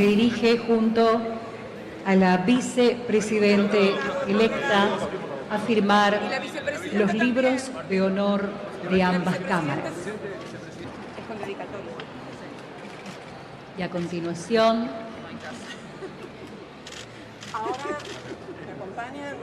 se dirige junto a la vicepresidente electa a firmar los libros de honor de ambas cámaras. Y a continuación, ahora me acompañan.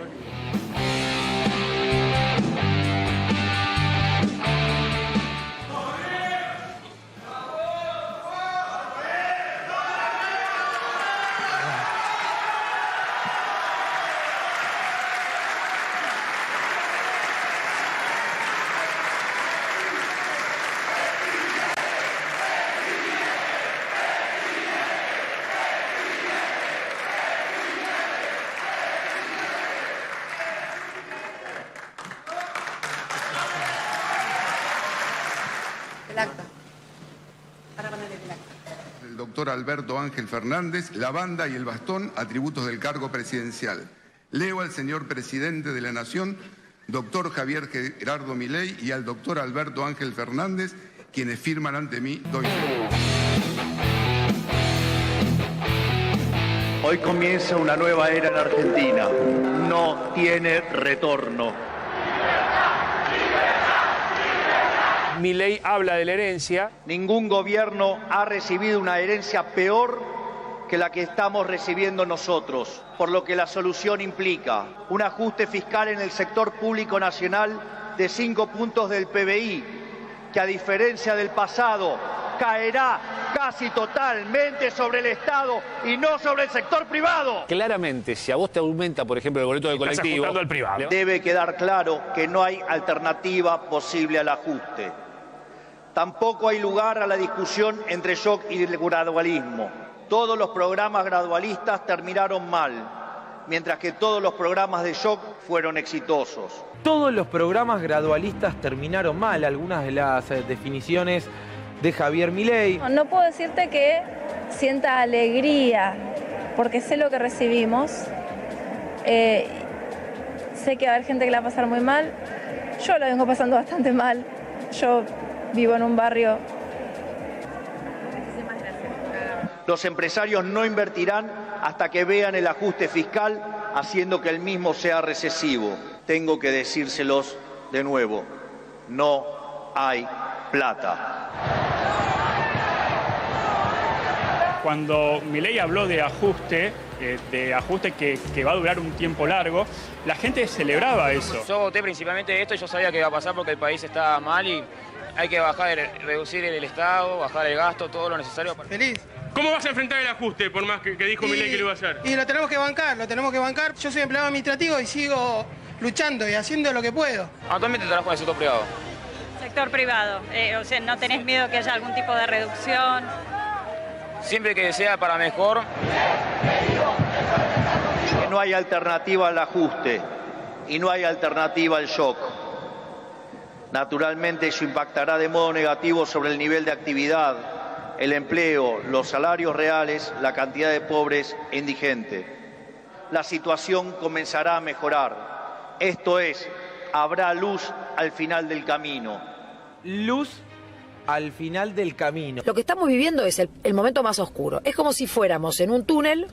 El doctor Alberto Ángel Fernández, la banda y el bastón, atributos del cargo presidencial. Leo al señor presidente de la Nación, doctor Javier Gerardo Milei, y al doctor Alberto Ángel Fernández, quienes firman ante mí, doy fe. Hoy comienza una nueva era en Argentina. No tiene retorno. Milei habla de la herencia. Ningún gobierno ha recibido una herencia peor que la que estamos recibiendo nosotros, por lo que la solución implica un ajuste fiscal en el sector público nacional de 5 puntos del PBI, que a diferencia del pasado caerá casi totalmente sobre el Estado y no sobre el sector privado. Claramente, si a vos te aumenta, por ejemplo, el boleto del colectivo, al privado. Debe quedar claro que no hay alternativa posible al ajuste. Tampoco hay lugar a la discusión entre shock y el gradualismo. Todos los programas gradualistas terminaron mal, mientras que todos los programas de shock fueron exitosos. Todos los programas gradualistas terminaron mal, algunas de las definiciones de Javier Milei. No puedo decirte que sienta alegría, porque sé lo que recibimos. Sé que va a haber gente que la va a pasar muy mal. Yo la vengo pasando bastante mal. Yo vivo en un barrio. Los empresarios no invertirán hasta que vean el ajuste fiscal, haciendo que el mismo sea recesivo. Tengo que decírselos de nuevo, no hay plata. Cuando Milei habló de ajuste que va a durar un tiempo largo, la gente celebraba eso. Yo voté principalmente esto y yo sabía que iba a pasar porque el país está mal y hay que reducir el Estado, bajar el gasto, todo lo necesario. Feliz. ¿Cómo vas a enfrentar el ajuste, por más que dijo Milei que lo iba a hacer? Y lo tenemos que bancar. Yo soy empleado administrativo y sigo luchando y haciendo lo que puedo. Actualmente trabajo en el sector privado. Sector privado, o sea, ¿no tenés miedo que haya algún tipo de reducción? Siempre que sea para mejor. Que no hay alternativa al ajuste y no hay alternativa al shock. Naturalmente eso impactará de modo negativo sobre el nivel de actividad, el empleo, los salarios reales, la cantidad de pobres e indigentes. La situación comenzará a mejorar. Esto es, habrá luz al final del camino. Luz al final del camino. Lo que estamos viviendo es el momento más oscuro. Es como si fuéramos en un túnel.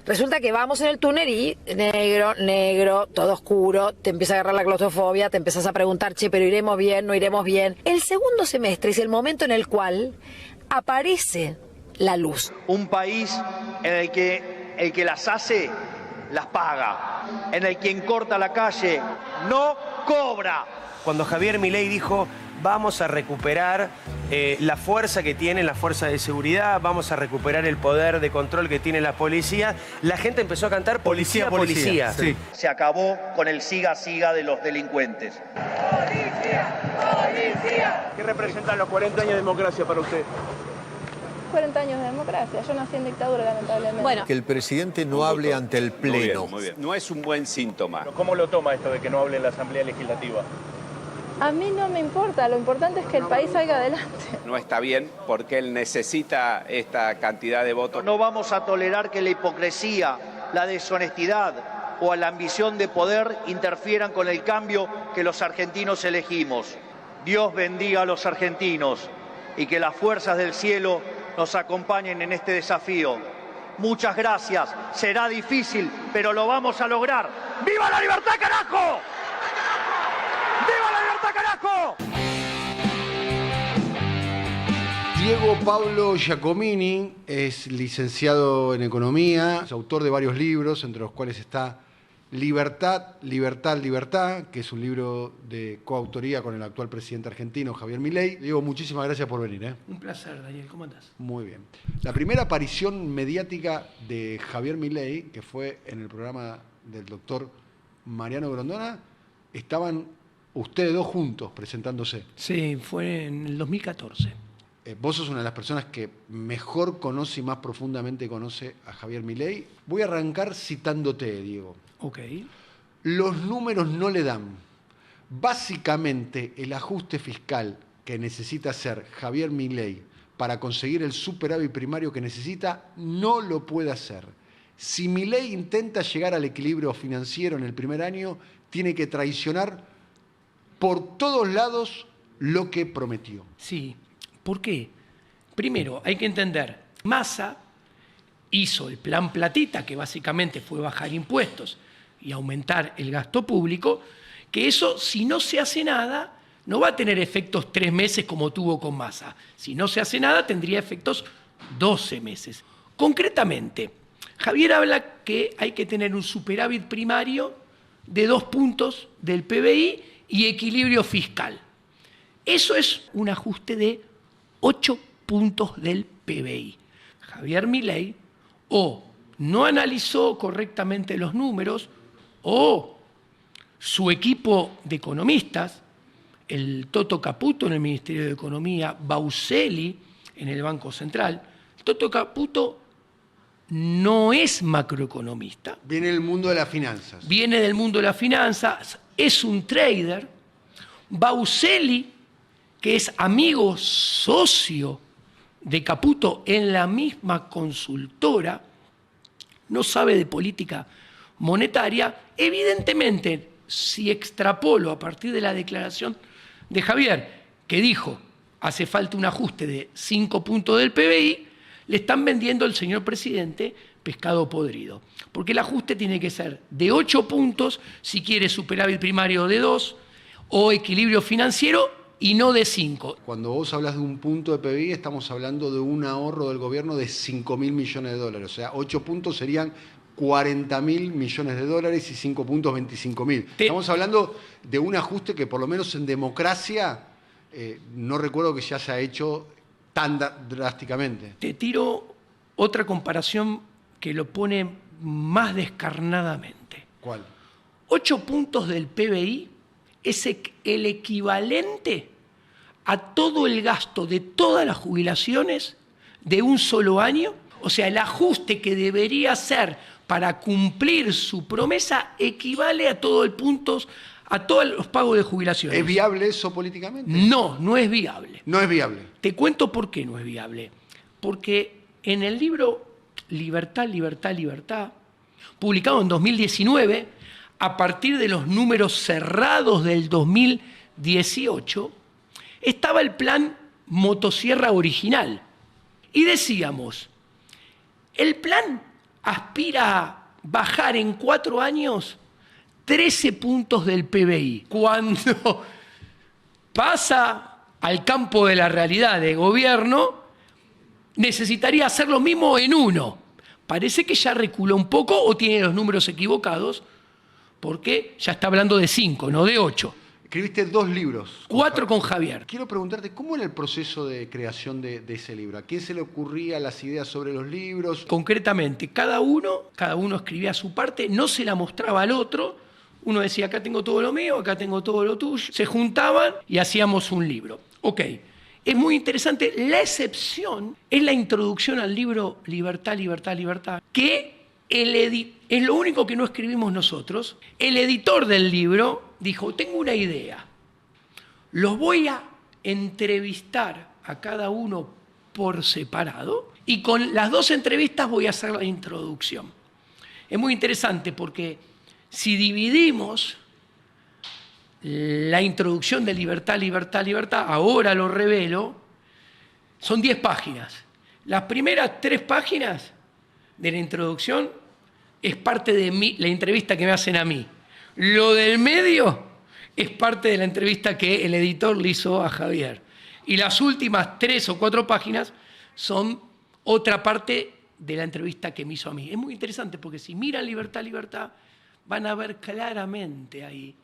Resulta que vamos en el túnel y negro, todo oscuro, te empieza a agarrar la claustrofobia, te empiezas a preguntar, che, pero iremos bien, no iremos bien. El segundo semestre es el momento en el cual aparece la luz. Un país en el que las hace, las paga. En el que quien corta la calle no cobra. Cuando Javier Milei dijo, vamos a recuperar la fuerza que tienen las fuerzas de seguridad, vamos a recuperar el poder de control que tiene la policía, la gente empezó a cantar policía, policía. Sí. Se acabó con el siga de los delincuentes. ¡Policía! ¡Policía! ¿Qué representan los 40 años de democracia para usted? 40 años de democracia. Yo nací en dictadura, lamentablemente. Bueno. Que el presidente no hable ante el Pleno. Muy bien. No es un buen síntoma. ¿Cómo lo toma esto de que no hable en la Asamblea Legislativa? A mí no me importa, lo importante es que el país salga adelante. No está bien porque él necesita esta cantidad de votos. No vamos a tolerar que la hipocresía, la deshonestidad o la ambición de poder interfieran con el cambio que los argentinos elegimos. Dios bendiga a los argentinos y que las fuerzas del cielo nos acompañen en este desafío. Muchas gracias. Será difícil, pero lo vamos a lograr. ¡Viva la libertad, carajo! ¡Viva la libertad, carajo! Diego Pablo Giacomini es licenciado en Economía, es autor de varios libros, entre los cuales está Libertad, Libertad, Libertad, que es un libro de coautoría con el actual presidente argentino, Javier Milei. Diego, muchísimas gracias por venir. Un placer, Daniel. ¿Cómo andás? Muy bien. La primera aparición mediática de Javier Milei, que fue en el programa del doctor Mariano Grondona, estaban ustedes dos juntos presentándose. Sí, fue en el 2014. Vos sos una de las personas que mejor conoce y más profundamente conoce a Javier Milei. Voy a arrancar citándote, Diego. Ok. Los números no le dan. Básicamente, el ajuste fiscal que necesita hacer Javier Milei para conseguir el superávit primario que necesita, no lo puede hacer. Si Milei intenta llegar al equilibrio financiero en el primer año, tiene que traicionar por todos lados lo que prometió. Sí. ¿Por qué? Primero, hay que entender, Massa hizo el plan Platita, que básicamente fue bajar impuestos y aumentar el gasto público, que eso, si no se hace nada, no va a tener efectos 3 meses como tuvo con Massa. Si no se hace nada, tendría efectos 12 meses. Concretamente, Javier habla que hay que tener un superávit primario de 2 puntos del PBI y equilibrio fiscal. Eso es un ajuste de 8 puntos del PBI. Javier Milei o no analizó correctamente los números o su equipo de economistas, el Toto Caputo en el Ministerio de Economía, Bauselli en el Banco Central. Toto Caputo no es macroeconomista. Viene del mundo de las finanzas. Viene del mundo de las finanzas, es un trader. Bauselli, que es amigo socio de Caputo en la misma consultora, no sabe de política monetaria. Evidentemente, si extrapolo a partir de la declaración de Javier, que dijo hace falta un ajuste de 5 puntos del PBI, le están vendiendo al señor presidente pescado podrido. Porque el ajuste tiene que ser de 8 puntos, si quiere superávit primario de 2, o equilibrio financiero, y no de 5. Cuando vos hablas de un punto de PBI, estamos hablando de un ahorro del gobierno de 5.000 millones de dólares. O sea, 8 puntos serían 40.000 millones de dólares y 5 puntos 25.000. Estamos hablando de un ajuste que por lo menos en democracia no recuerdo que ya se ha hecho tan drásticamente. Te tiro otra comparación que lo pone más descarnadamente. ¿Cuál? 8 puntos del PBI es el equivalente a todo el gasto de todas las jubilaciones de un solo año. O sea, el ajuste que debería hacer para cumplir su promesa equivale a todo el puntos, a todos los pagos de jubilaciones. ¿Es viable eso políticamente? No, no es viable. No es viable. Te cuento por qué no es viable. Porque en el libro Libertad, Libertad, Libertad, publicado en 2019, a partir de los números cerrados del 2018, estaba el plan motosierra original. Y decíamos, el plan aspira a bajar en 4 años 13 puntos del PBI. Cuando pasa al campo de la realidad de gobierno, necesitaría hacer lo mismo en 1. Parece que ya reculó un poco o tiene los números equivocados, porque ya está hablando de 5, no de 8. Escribiste 2 libros. 4 con Javier. Quiero preguntarte, ¿cómo era el proceso de creación de ese libro? ¿A quién se le ocurrían las ideas sobre los libros? Concretamente, cada uno escribía su parte, no se la mostraba al otro. Uno decía, acá tengo todo lo mío, acá tengo todo lo tuyo. Se juntaban y hacíamos un libro. Ok, es muy interesante. La excepción es la introducción al libro Libertad, Libertad, Libertad, que es lo único que no escribimos nosotros. El editor del libro dijo, tengo una idea, los voy a entrevistar a cada uno por separado y con las 2 entrevistas voy a hacer la introducción. Es muy interesante porque si dividimos la introducción de Libertad, Libertad, Libertad, ahora lo revelo, son 10 páginas. Las primeras 3 páginas de la introducción es parte de la entrevista que me hacen a mí. Lo del medio es parte de la entrevista que el editor le hizo a Javier. Y las últimas 3 o 4 páginas son otra parte de la entrevista que me hizo a mí. Es muy interesante porque si miran Libertad, Libertad, van a ver claramente ahí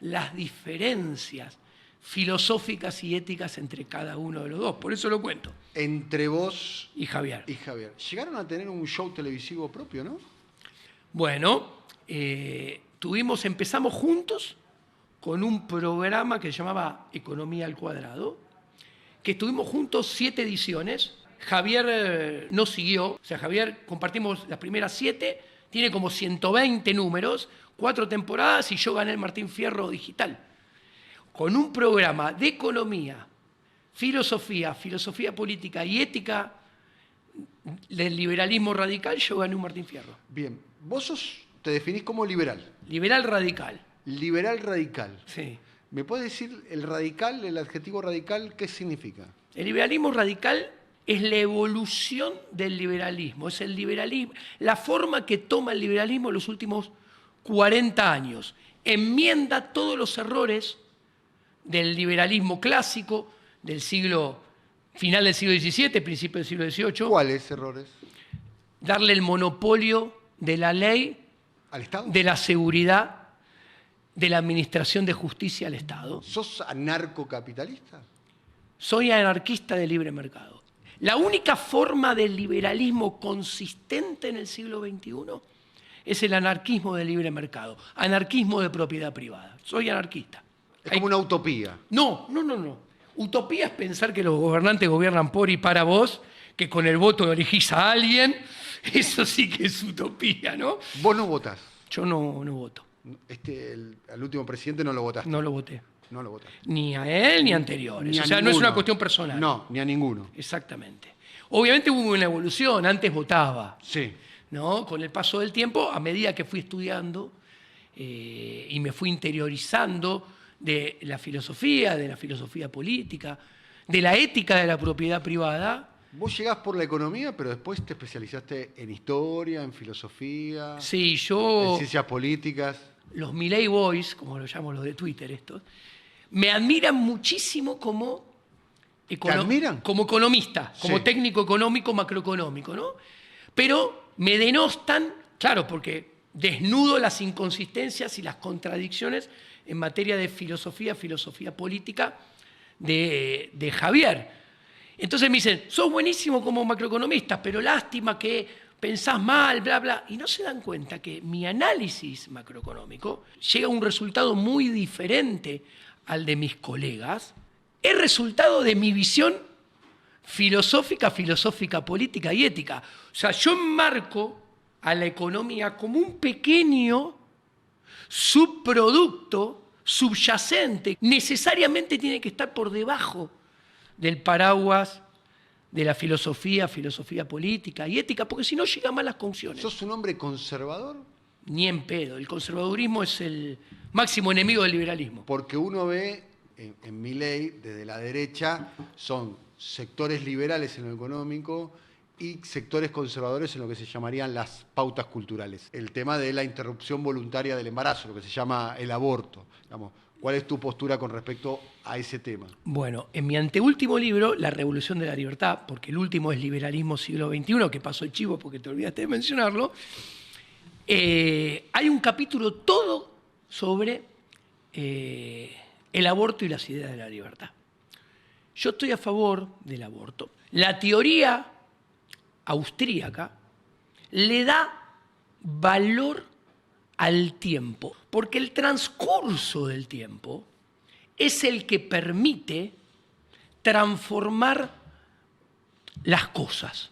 las diferencias filosóficas y éticas entre cada uno de los dos. Por eso lo cuento. Entre vos y Javier. Llegaron a tener un show televisivo propio, ¿no? Bueno, empezamos juntos con un programa que se llamaba Economía al Cuadrado, que estuvimos juntos 7 ediciones. Javier no siguió, o sea, Javier compartimos las primeras 7, tiene como 120 números, 4 temporadas y yo gané el Martín Fierro digital. Con un programa de economía, filosofía política y ética del liberalismo radical, yo gané un Martín Fierro. Bien, vos te definís como liberal. Liberal radical. Liberal radical. Sí. ¿Me puedes decir el radical, el adjetivo radical, qué significa? El liberalismo radical es la evolución del liberalismo, es el liberalismo, la forma que toma el liberalismo en los últimos 40 años. Enmienda todos los errores del liberalismo clásico del final del siglo XVII, principio del siglo XVIII. ¿Cuáles errores? Darle el monopolio de la ley, ¿al Estado? De la seguridad, de la administración de justicia al Estado. ¿Sos anarcocapitalista? Soy anarquista de libre mercado. La única forma del liberalismo consistente en el siglo XXI es el anarquismo de libre mercado, anarquismo de propiedad privada. Soy anarquista. Es como una utopía. No. Utopía es pensar que los gobernantes gobiernan por y para vos, que con el voto elegís a alguien. Eso sí que es utopía, ¿no? ¿Vos no votás? Yo no voto. Al último presidente no lo votaste. No lo voté. No lo votaste. Ni a él ni a anteriores. Ni a o sea, ninguno. No es una cuestión personal. No, ni a ninguno. Exactamente. Obviamente hubo una evolución. Antes votaba. Sí. ¿No? Con el paso del tiempo, a medida que fui estudiando y me fui interiorizando de la filosofía política, de la ética de la propiedad privada. Vos llegás por la economía, pero después te especializaste en historia, en filosofía, sí, en ciencias políticas. Los Milei Boys, como lo llamo los de Twitter estos, me admiran muchísimo como economista, como técnico económico, macroeconómico, ¿no? Pero me denostan, claro, porque desnudo las inconsistencias y las contradicciones en materia de filosofía política de Javier. Entonces me dicen, sos buenísimo como macroeconomista, pero lástima que pensás mal, bla, bla. Y no se dan cuenta que mi análisis macroeconómico llega a un resultado muy diferente al de mis colegas. Es resultado de mi visión filosófica, política y ética. O sea, yo enmarco a la economía como un pequeño subproducto subyacente. Necesariamente tiene que estar por debajo del paraguas de la filosofía política y ética, porque si no llega mal las conclusiones. ¿Sos un hombre conservador? Ni en pedo. El conservadurismo es el máximo enemigo del liberalismo. Porque uno ve en Milei, desde la derecha, son sectores liberales en lo económico y sectores conservadores en lo que se llamarían las pautas culturales. El tema de la interrupción voluntaria del embarazo, lo que se llama el aborto. Digamos, ¿cuál es tu postura con respecto a ese tema? Bueno, en mi anteúltimo libro, La Revolución de la Libertad, porque el último es Liberalismo siglo XXI, que pasó el chivo porque te olvidaste de mencionarlo, hay un capítulo todo sobre el aborto y las ideas de la libertad. Yo estoy a favor del aborto. La teoría austríaca le da valor al tiempo, porque el transcurso del tiempo es el que permite transformar las cosas,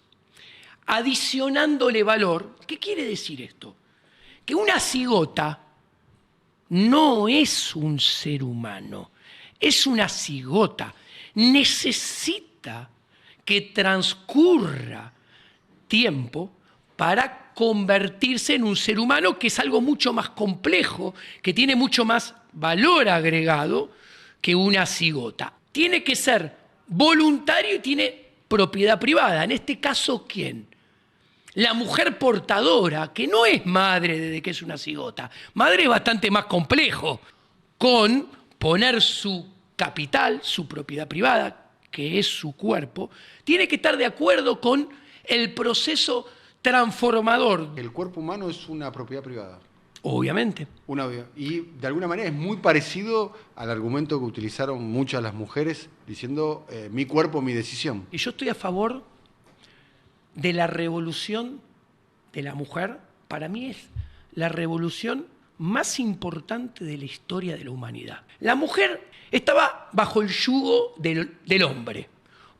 adicionándole valor. ¿Qué quiere decir esto? Que una cigota no es un ser humano, es una cigota. Necesita que transcurra tiempo para convertirse en un ser humano, que es algo mucho más complejo, que tiene mucho más valor agregado que una cigota. Tiene que ser voluntario y tiene propiedad privada. En este caso, ¿quién? la mujer portadora, que no es madre desde que es una cigota, madre es bastante más complejo, con poner su capital, su propiedad privada, que es su cuerpo, tiene que estar de acuerdo con el proceso transformador. El cuerpo humano es una propiedad privada. Obviamente. Y de alguna manera es muy parecido al argumento que utilizaron muchas las mujeres diciendo mi cuerpo, mi decisión. Y yo estoy a favor de la revolución de la mujer. Para mí es la revolución más importante de la historia de la humanidad. La mujer estaba bajo el yugo del hombre.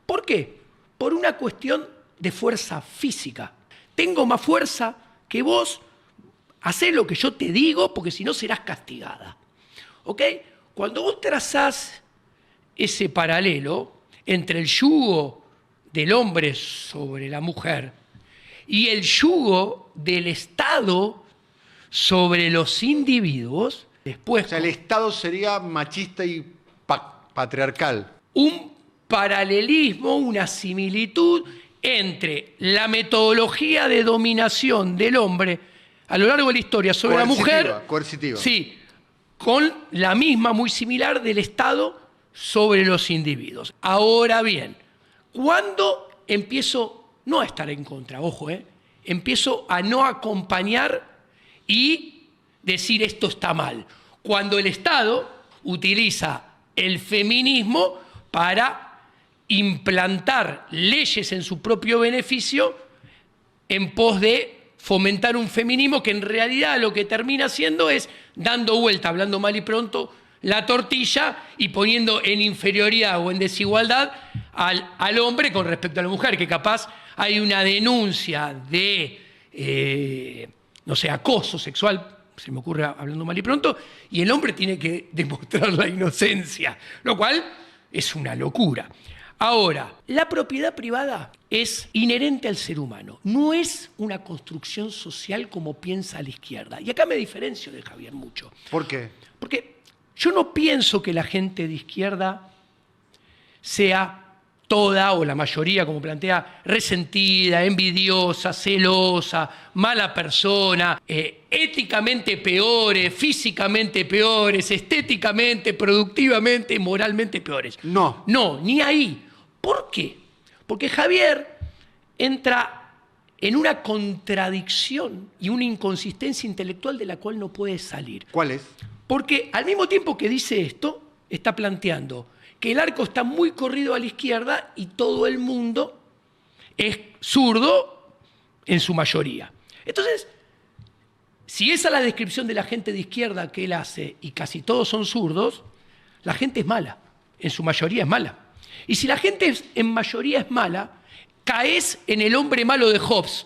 ¿Por qué? Por una cuestión de fuerza física. Tengo más fuerza que vos, hacé lo que yo te digo, porque si no serás castigada. ¿Ok? Cuando vos trazás ese paralelo entre el yugo del hombre sobre la mujer y el yugo del Estado sobre los individuos, después... O sea, el Estado sería machista y patriarcal. Un paralelismo, una similitud entre la metodología de dominación del hombre a lo largo de la historia sobre la mujer, coercitiva. Sí, con la misma muy similar del Estado sobre los individuos. Ahora bien, ¿cuándo empiezo no a estar en contra? Ojo, empiezo a no acompañar y decir esto está mal. Cuando el Estado utiliza el feminismo para implantar leyes en su propio beneficio en pos de fomentar un feminismo que en realidad lo que termina haciendo es dando vuelta, hablando mal y pronto, la tortilla y poniendo en inferioridad o en desigualdad al hombre con respecto a la mujer, que capaz hay una denuncia de, no sé, acoso sexual, se me ocurre hablando mal y pronto, y el hombre tiene que demostrar la inocencia, lo cual es una locura. Ahora, la propiedad privada es inherente al ser humano, no es una construcción social como piensa la izquierda. Y acá me diferencio de Javier mucho. ¿Por qué? Porque yo no pienso que la gente de izquierda sea toda o la mayoría, como plantea, resentida, envidiosa, celosa, mala persona, éticamente peores, físicamente peores, estéticamente, productivamente, moralmente peores. No. No, ni ahí. ¿Por qué? Porque Javier entra en una contradicción y una inconsistencia intelectual de la cual no puede salir. ¿Cuál es? Porque al mismo tiempo que dice esto, está planteando que el arco está muy corrido a la izquierda y todo el mundo es zurdo en su mayoría. Entonces, si esa es la descripción de la gente de izquierda que él hace y casi todos son zurdos, la gente es mala, en su mayoría es mala. Y si la gente en mayoría es mala, caes en el hombre malo de Hobbes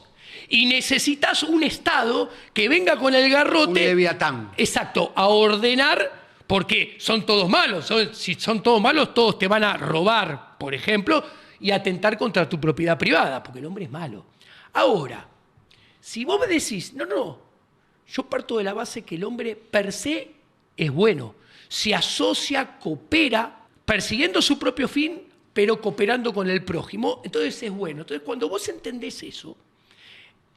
y necesitas un Estado que venga con el garrote... Un leviatán. Exacto, a ordenar... Porque son todos malos. Si son todos malos, todos te van a robar, por ejemplo, y atentar contra tu propiedad privada, porque el hombre es malo. Ahora, si vos me decís, no, yo parto de la base que el hombre per se es bueno, se asocia, coopera, persiguiendo su propio fin, pero cooperando con el prójimo, entonces es bueno. Entonces, cuando vos entendés eso,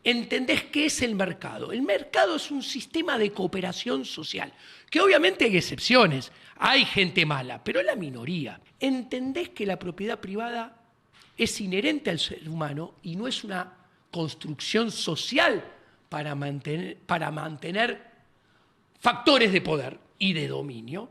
entendés qué es el mercado. El mercado es un sistema de cooperación social, que obviamente hay excepciones, hay gente mala, pero es la minoría. Entendés que la propiedad privada es inherente al ser humano y no es una construcción social para mantener factores de poder y de dominio.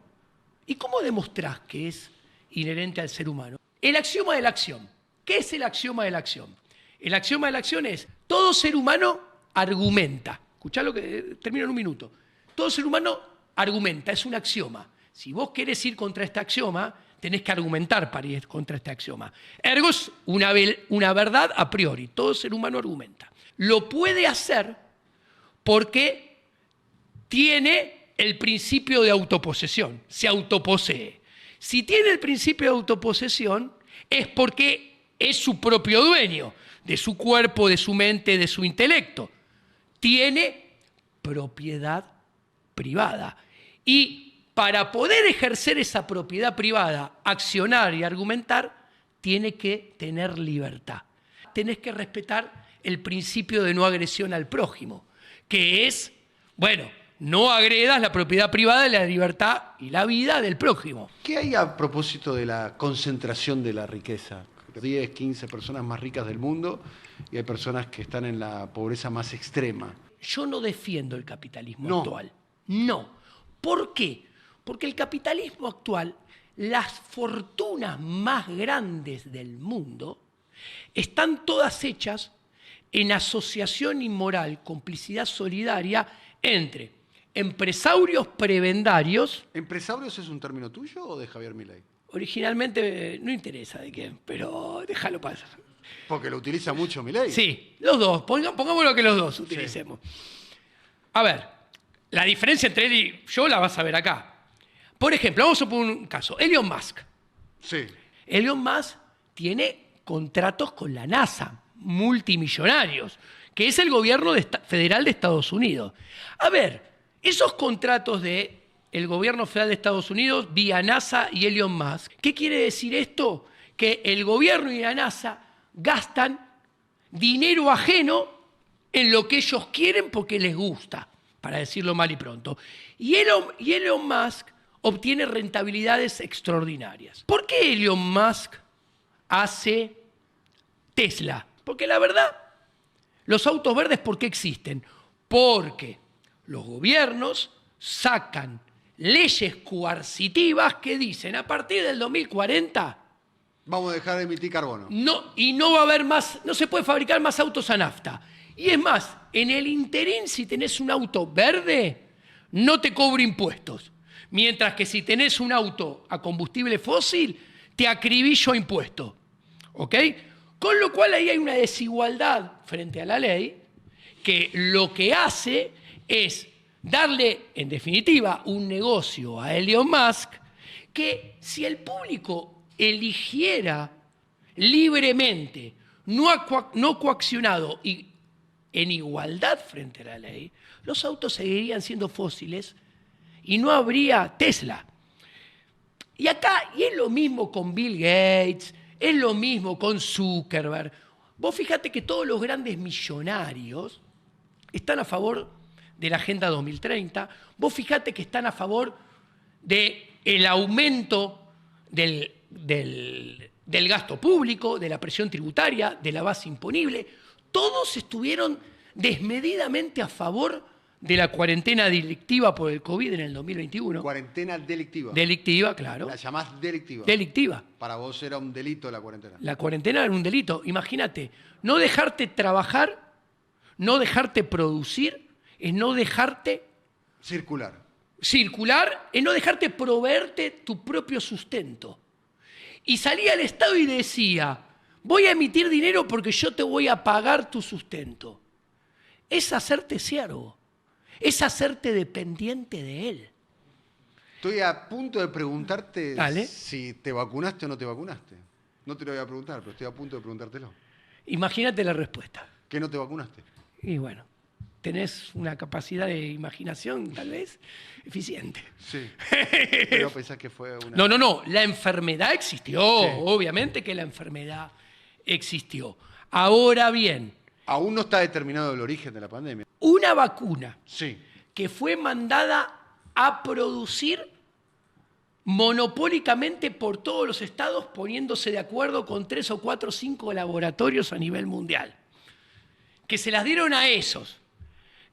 ¿Y cómo demostrás que es inherente al ser humano? El axioma de la acción. ¿Qué es el axioma de la acción? El axioma de la acción es, todo ser humano argumenta. Escuchá lo que termino en un minuto. Todo ser humano argumenta, es un axioma. Si vos querés ir contra este axioma, tenés que argumentar para ir contra este axioma. Ergo es una verdad a priori, todo ser humano argumenta. Lo puede hacer porque tiene el principio de autoposesión, se autoposee. Si tiene el principio de autoposesión, es porque es su propio dueño de su cuerpo, de su mente, de su intelecto. Tiene propiedad privada. Y para poder ejercer esa propiedad privada, accionar y argumentar, tiene que tener libertad. Tenés que respetar el principio de no agresión al prójimo, que es, bueno, no agredas la propiedad privada, la libertad y la vida del prójimo. ¿Qué hay a propósito de la concentración de la riqueza? 10, 15 personas más ricas del mundo y hay personas que están en la pobreza más extrema. Yo no defiendo el capitalismo actual. No. ¿Por qué? Porque el capitalismo actual, las fortunas más grandes del mundo, están todas hechas en asociación inmoral, complicidad solidaria entre empresarios prebendarios. ¿Empresarios es un término tuyo o de Javier Milei? Originalmente no interesa de quién, pero déjalo pasar. Porque lo utiliza mucho Milei. Sí, los dos. Pongámoslo que los dos utilicemos. Sí. A ver, la diferencia entre él y yo la vas a ver acá. Por ejemplo, vamos a poner un caso. Elon Musk. Sí. Elon Musk tiene contratos con la NASA, multimillonarios, que es el gobierno federal de Estados Unidos. A ver, esos contratos del gobierno federal de Estados Unidos vía NASA y Elon Musk, ¿qué quiere decir esto? Que el gobierno y la NASA gastan dinero ajeno en lo que ellos quieren porque les gusta, para decirlo mal y pronto. Y Elon Musk obtiene rentabilidades extraordinarias. ¿Por qué Elon Musk hace Tesla? Porque la verdad, los autos verdes, ¿por qué existen? Porque los gobiernos sacan leyes coercitivas que dicen a partir del 2040 vamos a dejar de emitir carbono. No va a haber más, no se puede fabricar más autos a nafta. Y es más, en el interín, si tenés un auto verde, no te cobra impuestos. Mientras que si tenés un auto a combustible fósil, te acribillo impuestos. ¿Ok? Con lo cual ahí hay una desigualdad frente a la ley que lo que hace es darle, en definitiva, un negocio a Elon Musk que si el público eligiera libremente, no coaccionado y en igualdad frente a la ley, los autos seguirían siendo fósiles y no habría Tesla. Y acá, y es lo mismo con Bill Gates, es lo mismo con Zuckerberg. Vos fíjate que todos los grandes millonarios están a favor de la Agenda 2030. Vos fíjate que están a favor del aumento del gasto público, de la presión tributaria, de la base imponible. Todos estuvieron desmedidamente a favor de la cuarentena delictiva por el COVID en el 2021. ¿Cuarentena delictiva? Delictiva, claro. ¿La llamás delictiva? Delictiva. Para vos era un delito la cuarentena. La cuarentena era un delito. Imagínate, no dejarte trabajar, no dejarte producir, es no dejarte... Circular. Circular es no dejarte proveerte tu propio sustento. Y salía el Estado y decía, voy a emitir dinero porque yo te voy a pagar tu sustento. Es hacerte siervo. Es hacerte dependiente de él. Estoy a punto de preguntarte Dale. si te vacunaste o no te vacunaste. No te lo voy a preguntar, pero estoy a punto de preguntártelo. Imagínate la respuesta. ¿Que no te vacunaste? Y bueno, tenés una capacidad de imaginación, tal vez, eficiente. Sí. Pero pensás que fue una... No. La enfermedad existió. Sí. Obviamente que la enfermedad existió. Ahora bien... Aún no está determinado el origen de la pandemia. Una vacuna sí. que fue mandada a producir monopólicamente por todos los estados, poniéndose de acuerdo con 3 o 4 o 5 laboratorios a nivel mundial, que se las dieron a esos,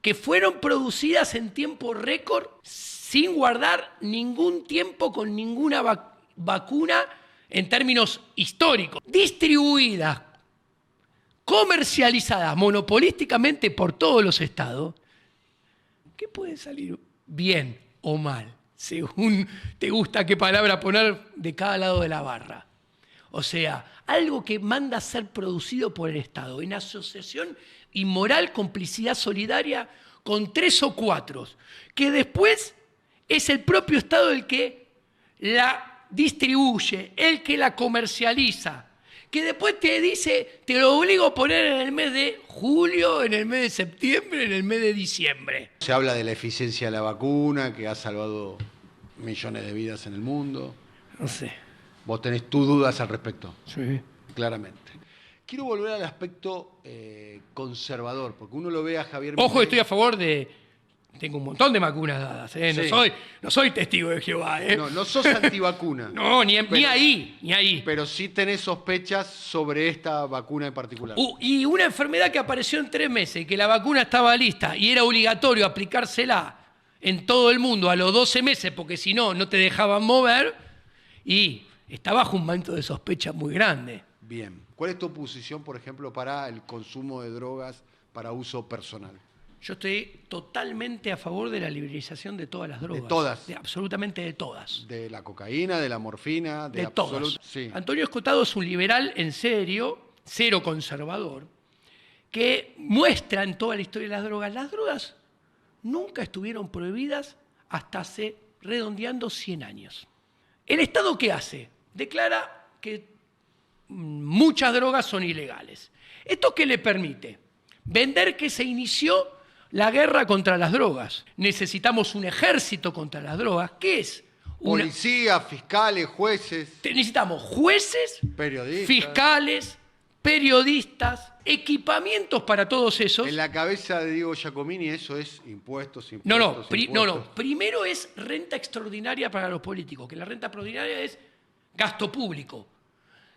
que fueron producidas en tiempo récord sin guardar ningún tiempo con ninguna vacuna en términos históricos, distribuidas, comercializadas monopolísticamente por todos los estados, ¿qué puede salir bien o mal? Según te gusta qué palabra poner de cada lado de la barra. O sea, algo que manda a ser producido por el Estado, en asociación inmoral, complicidad solidaria, con 3 o 4, que después es el propio Estado el que la distribuye, el que la comercializa, que después te dice, te lo obligo a poner en el mes de julio, en el mes de septiembre, en el mes de diciembre. Se habla de la eficiencia de la vacuna, que ha salvado millones de vidas en el mundo. No sé. Vos tenés tus dudas al respecto. Sí. Claramente. Quiero volver al aspecto conservador, porque uno lo ve a Javier Ojo, Milei. estoy a favor de... Tengo un montón de vacunas dadas, ¿eh? Sí. No soy testigo de Jehová, ¿eh? No sos antivacuna. No, ni ahí. Pero sí tenés sospechas sobre esta vacuna en particular. Y una enfermedad que apareció en 3 meses, que la vacuna estaba lista y era obligatorio aplicársela en todo el mundo a los 12 meses, porque si no, no te dejaban mover, y está bajo un manto de sospecha muy grande. Bien. ¿Cuál es tu posición, por ejemplo, para el consumo de drogas para uso personal? Yo estoy totalmente a favor de la liberalización de todas las drogas. De todas. Absolutamente de todas. De la cocaína, de la morfina, De todas. Sí. Antonio Escotado es un liberal en serio, cero conservador, que muestra en toda la historia de las drogas nunca estuvieron prohibidas hasta hace, redondeando, 100 años. ¿El Estado qué hace? Declara que muchas drogas son ilegales. ¿Esto qué le permite? Vender que se inició la guerra contra las drogas. Necesitamos un ejército contra las drogas. ¿Qué es? Policías, fiscales, jueces. Necesitamos jueces, periodistas, fiscales, periodistas, equipamientos para todos esos. En la cabeza de Diego Giacomini eso es impuestos. No. Primero es renta extraordinaria para los políticos, que la renta extraordinaria es gasto público.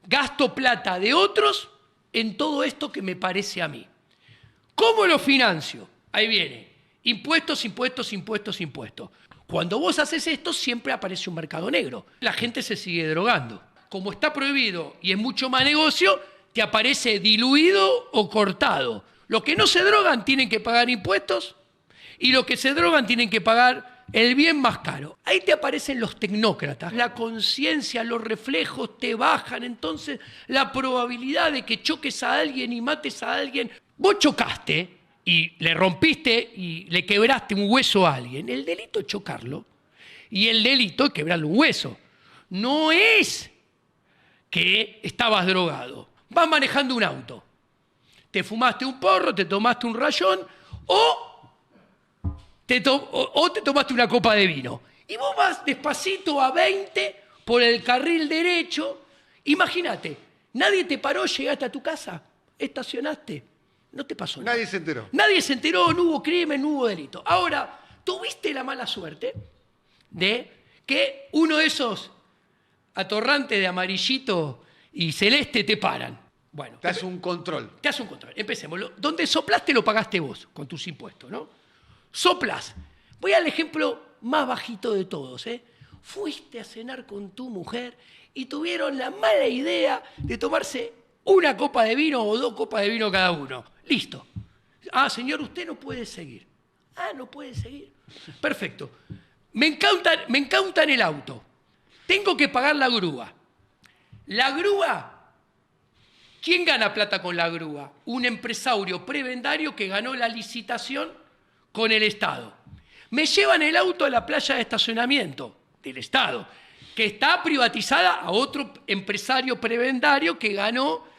Gasto plata de otros en todo esto que me parece a mí. ¿Cómo lo financio? Ahí viene. Impuestos. Cuando vos haces esto, siempre aparece un mercado negro. La gente se sigue drogando. Como está prohibido y es mucho más negocio, te aparece diluido o cortado. Los que no se drogan tienen que pagar impuestos y los que se drogan tienen que pagar el bien más caro. Ahí te aparecen los tecnócratas. La conciencia, los reflejos te bajan, entonces la probabilidad de que choques a alguien y mates a alguien. Vos chocaste y le rompiste y le quebraste un hueso a alguien. El delito es chocarlo y el delito es quebrarle un hueso. No es que estabas drogado. Vas manejando un auto. Te fumaste un porro, te tomaste un rayón o te tomaste una copa de vino. Y vos vas despacito a 20 por el carril derecho. Imagínate, nadie te paró, llegaste a tu casa, estacionaste. No te pasó nada. Nadie se enteró. Nadie se enteró, no hubo crimen, no hubo delito. Ahora, tuviste la mala suerte de que uno de esos atorrantes de amarillito y celeste te paran. Bueno, te hace un control. Te hace un control. Empecemos. Donde soplaste lo pagaste vos con tus impuestos, ¿no? Soplás. Voy al ejemplo más bajito de todos, ¿eh? Fuiste a cenar con tu mujer y tuvieron la mala idea de tomarse una copa de vino o 2 copas de vino cada uno. Listo. Ah, señor, usted no puede seguir. Ah, no puede seguir. Perfecto. Me encautan el auto. Tengo que pagar la grúa. La grúa, ¿quién gana plata con la grúa? Un empresario prebendario que ganó la licitación con el Estado. Me llevan el auto a la playa de estacionamiento del Estado, que está privatizada a otro empresario prebendario que ganó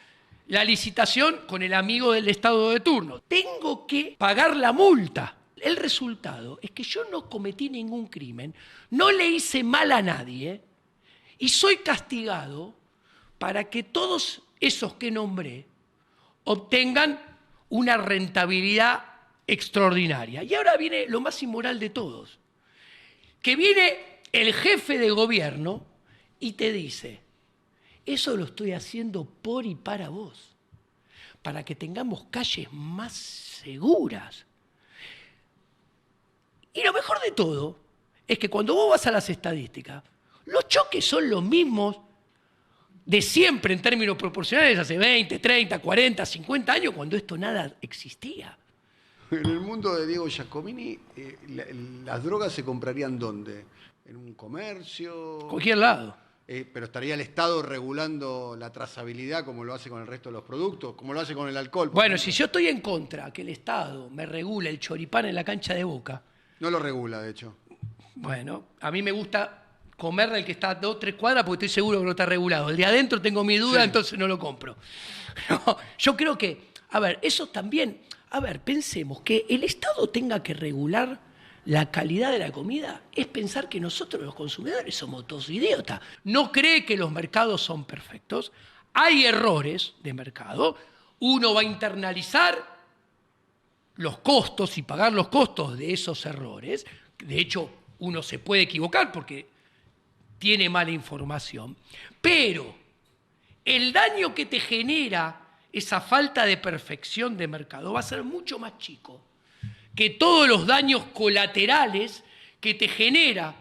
la licitación con el amigo del Estado de turno. Tengo que pagar la multa. El resultado es que yo no cometí ningún crimen, no le hice mal a nadie y soy castigado para que todos esos que nombré obtengan una rentabilidad extraordinaria. Y ahora viene lo más inmoral de todos, que viene el jefe de gobierno y te dice: eso lo estoy haciendo por y para vos, para que tengamos calles más seguras. Y lo mejor de todo es que cuando vos vas a las estadísticas, los choques son los mismos de siempre en términos proporcionales, hace 20, 30, 40, 50 años, cuando esto nada existía. En el mundo de Diego Giacomini, ¿las drogas se comprarían dónde? ¿En un comercio? Cualquier lado. Pero estaría el Estado regulando la trazabilidad como lo hace con el resto de los productos, como lo hace con el alcohol. Bueno, si yo estoy en contra que el Estado me regule el choripán en la cancha de Boca. No lo regula, de hecho. Bueno, a mí me gusta comer del que está a 2 o 3 cuadras porque estoy seguro que no está regulado. El de adentro tengo mi duda, sí. Entonces no lo compro. No, yo creo que, a ver, eso también, pensemos que el Estado tenga que regular la calidad de la comida es pensar que nosotros los consumidores somos todos idiotas. No cree que los mercados son perfectos. hay errores de mercado, uno va a internalizar los costos y pagar los costos de esos errores. De hecho, uno se puede equivocar porque tiene mala información, pero el daño que te genera esa falta de perfección de mercado va a ser mucho más chico que todos los daños colaterales que te genera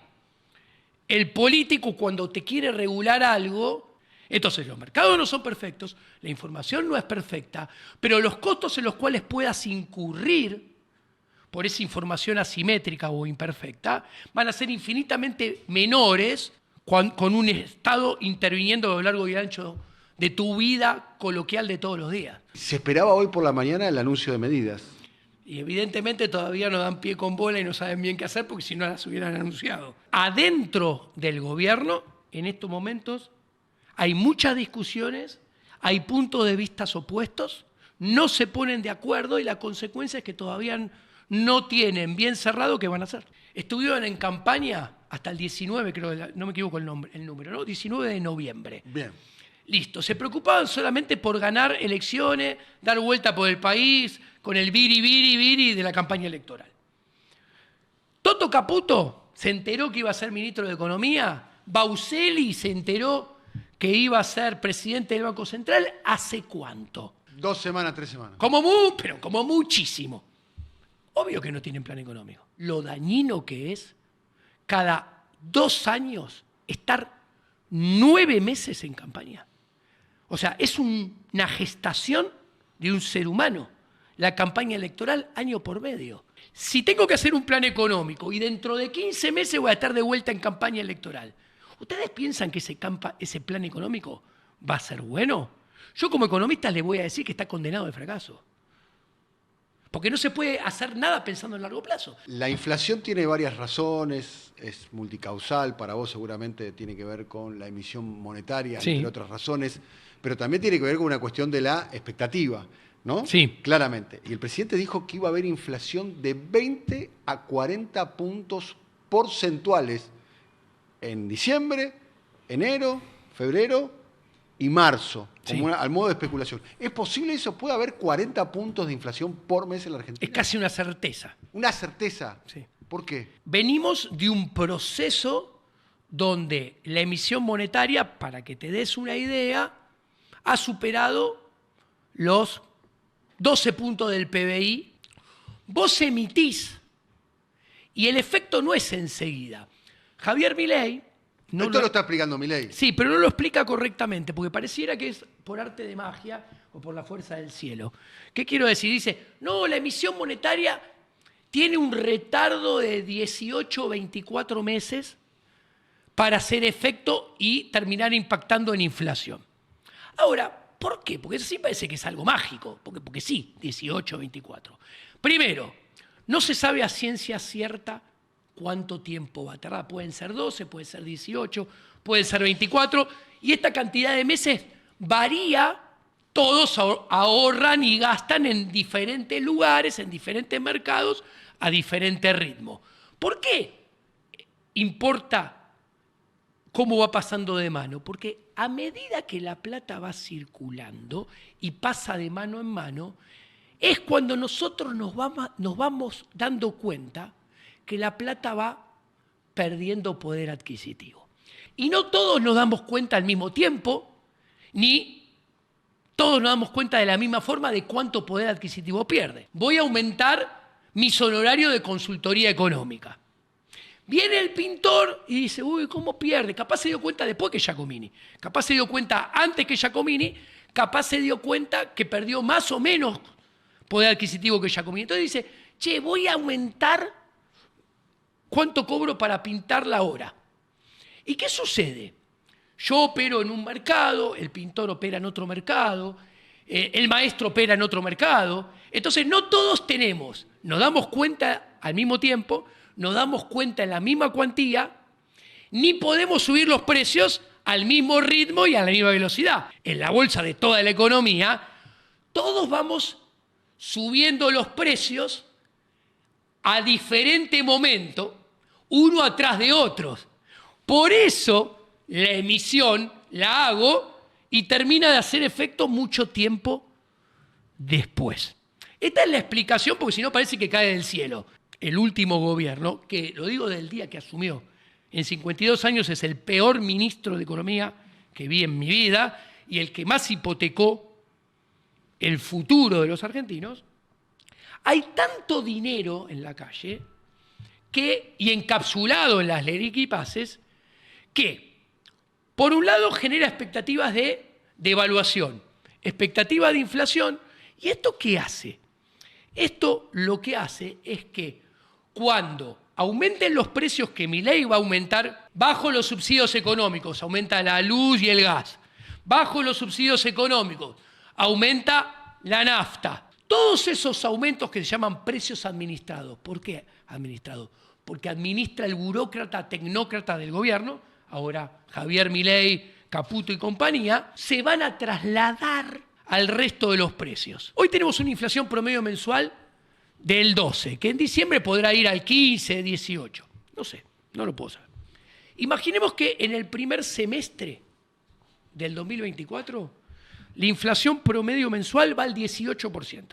el político cuando te quiere regular algo. Entonces, los mercados no son perfectos, la información no es perfecta, pero los costos en los cuales puedas incurrir por esa información asimétrica o imperfecta van a ser infinitamente menores con un Estado interviniendo a lo largo y ancho de tu vida coloquial de todos los días. Se esperaba hoy por la mañana el anuncio de medidas. Y evidentemente todavía no dan pie con bola y no saben bien qué hacer porque si no las hubieran anunciado. Adentro del gobierno, en estos momentos, hay muchas discusiones, hay puntos de vista opuestos, no se ponen de acuerdo y la consecuencia es que todavía no tienen bien cerrado qué van a hacer. Estuvieron en campaña hasta el 19, creo, no me equivoco el número, ¿no? 19 de noviembre. Bien. Listo, se preocupaban solamente por ganar elecciones, dar vuelta por el país, con el viri de la campaña electoral. Toto Caputo se enteró que iba a ser ministro de Economía, Bauselli se enteró que iba a ser presidente del Banco Central, ¿hace cuánto? 2 semanas, 3 semanas. Pero como muchísimo. Obvio que no tienen plan económico. Lo dañino que es cada 2 años estar 9 meses en campaña. O sea, es una gestación de un ser humano. La campaña electoral año por medio. Si tengo que hacer un plan económico y dentro de 15 meses voy a estar de vuelta en campaña electoral, ¿ustedes piensan que ese plan económico va a ser bueno? Yo como economista les voy a decir que está condenado al fracaso. Porque no se puede hacer nada pensando en largo plazo. La inflación tiene varias razones, es multicausal, para vos seguramente tiene que ver con la emisión monetaria, Sí. entre otras razones, pero también tiene que ver con una cuestión de la expectativa, ¿no? Sí. Claramente. Y el presidente dijo que iba a haber inflación de 20 a 40 puntos porcentuales en diciembre, enero, febrero y marzo, como al modo de especulación. ¿Es posible eso? ¿Puede haber 40 puntos de inflación por mes en la Argentina? Es casi una certeza. ¿Una certeza? Sí. ¿Por qué? Venimos de un proceso donde la emisión monetaria, para que te des una idea, ha superado los 12 puntos del PBI. Vos emitís y el efecto no es enseguida. Javier Milei... Esto lo está explicando Milei. Sí, pero no lo explica correctamente, porque pareciera que es por arte de magia o por la fuerza del cielo. ¿Qué quiero decir? Dice, no, la emisión monetaria tiene un retardo de 18 o 24 meses para hacer efecto y terminar impactando en inflación. Ahora, ¿por qué? Porque eso sí parece que es algo mágico, porque sí, 18 o 24. Primero, no se sabe a ciencia cierta cuánto tiempo va a tardar. Pueden ser 12, pueden ser 18, pueden ser 24, y esta cantidad de meses varía. Todos ahorran y gastan en diferentes lugares, en diferentes mercados, a diferente ritmo. ¿Por qué importa cómo va pasando de mano? Porque a medida que la plata va circulando y pasa de mano en mano, es cuando nosotros nos vamos dando cuenta que la plata va perdiendo poder adquisitivo. Y no todos nos damos cuenta al mismo tiempo, ni todos nos damos cuenta de la misma forma de cuánto poder adquisitivo pierde. Voy a aumentar mis honorarios de consultoría económica. Viene el pintor y dice, uy, ¿cómo pierde? Capaz se dio cuenta después que Giacomini. Capaz se dio cuenta antes que Giacomini. Capaz se dio cuenta que perdió más o menos poder adquisitivo que Giacomini. Entonces dice, che, voy a aumentar ¿cuánto cobro para pintar la hora? ¿Y qué sucede? Yo opero en un mercado, el pintor opera en otro mercado, el maestro opera en otro mercado. Entonces no todos nos damos cuenta al mismo tiempo, nos damos cuenta en la misma cuantía, ni podemos subir los precios al mismo ritmo y a la misma velocidad. En la bolsa de toda la economía, todos vamos subiendo los precios a diferente momento, uno atrás de otros. Por eso la emisión la hago y termina de hacer efecto mucho tiempo después. Esta es la explicación, porque si no parece que cae del cielo. El último gobierno, que lo digo del día que asumió, en 52 años es el peor ministro de Economía que vi en mi vida y el que más hipotecó el futuro de los argentinos. Hay tanto dinero en la calle y encapsulado en las Leriquipases que, por un lado, genera expectativas de devaluación, expectativas de inflación. ¿Y esto qué hace? Esto lo que hace es que cuando aumenten los precios que Milei va a aumentar bajo los subsidios económicos, aumenta la luz y el gas, bajo los subsidios económicos, aumenta la nafta. Todos esos aumentos que se llaman precios administrados. ¿Por qué administrados? Porque administra el burócrata tecnócrata del gobierno, ahora Javier Milei, Caputo y compañía, se van a trasladar al resto de los precios. Hoy tenemos una inflación promedio mensual del 12, que en diciembre podrá ir al 15, 18. No sé, no lo puedo saber. Imaginemos que en el primer semestre del 2024 la inflación promedio mensual va al 18%.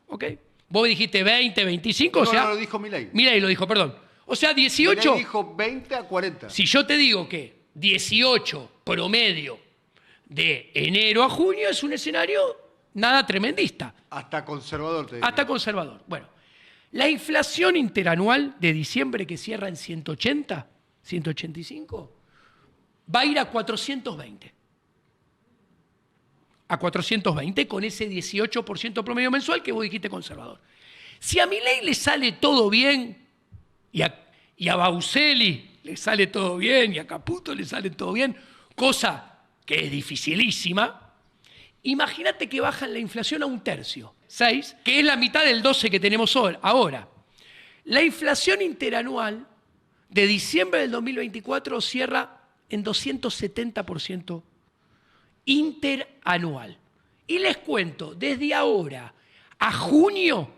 ¿Ok? Vos dijiste 20, 25, o sea... No, lo dijo Milei. Milei lo dijo, perdón. O sea, 18... Milei dijo 20 a 40. Si yo te digo que 18 promedio de enero a junio es un escenario nada tremendista. Hasta conservador, te digo. Hasta conservador. Bueno, la inflación interanual de diciembre, que cierra en 180, 185, va a ir a 420. A 420 con ese 18% promedio mensual que vos dijiste conservador. Si a Milei le sale todo bien, y a Bauseli le sale todo bien, y a Caputo le sale todo bien, cosa que es dificilísima, imagínate que bajan la inflación a 1/3, 6, que es la mitad del 12 que tenemos ahora. La inflación interanual de diciembre del 2024 cierra en 270% interanual. Y les cuento, desde ahora a junio,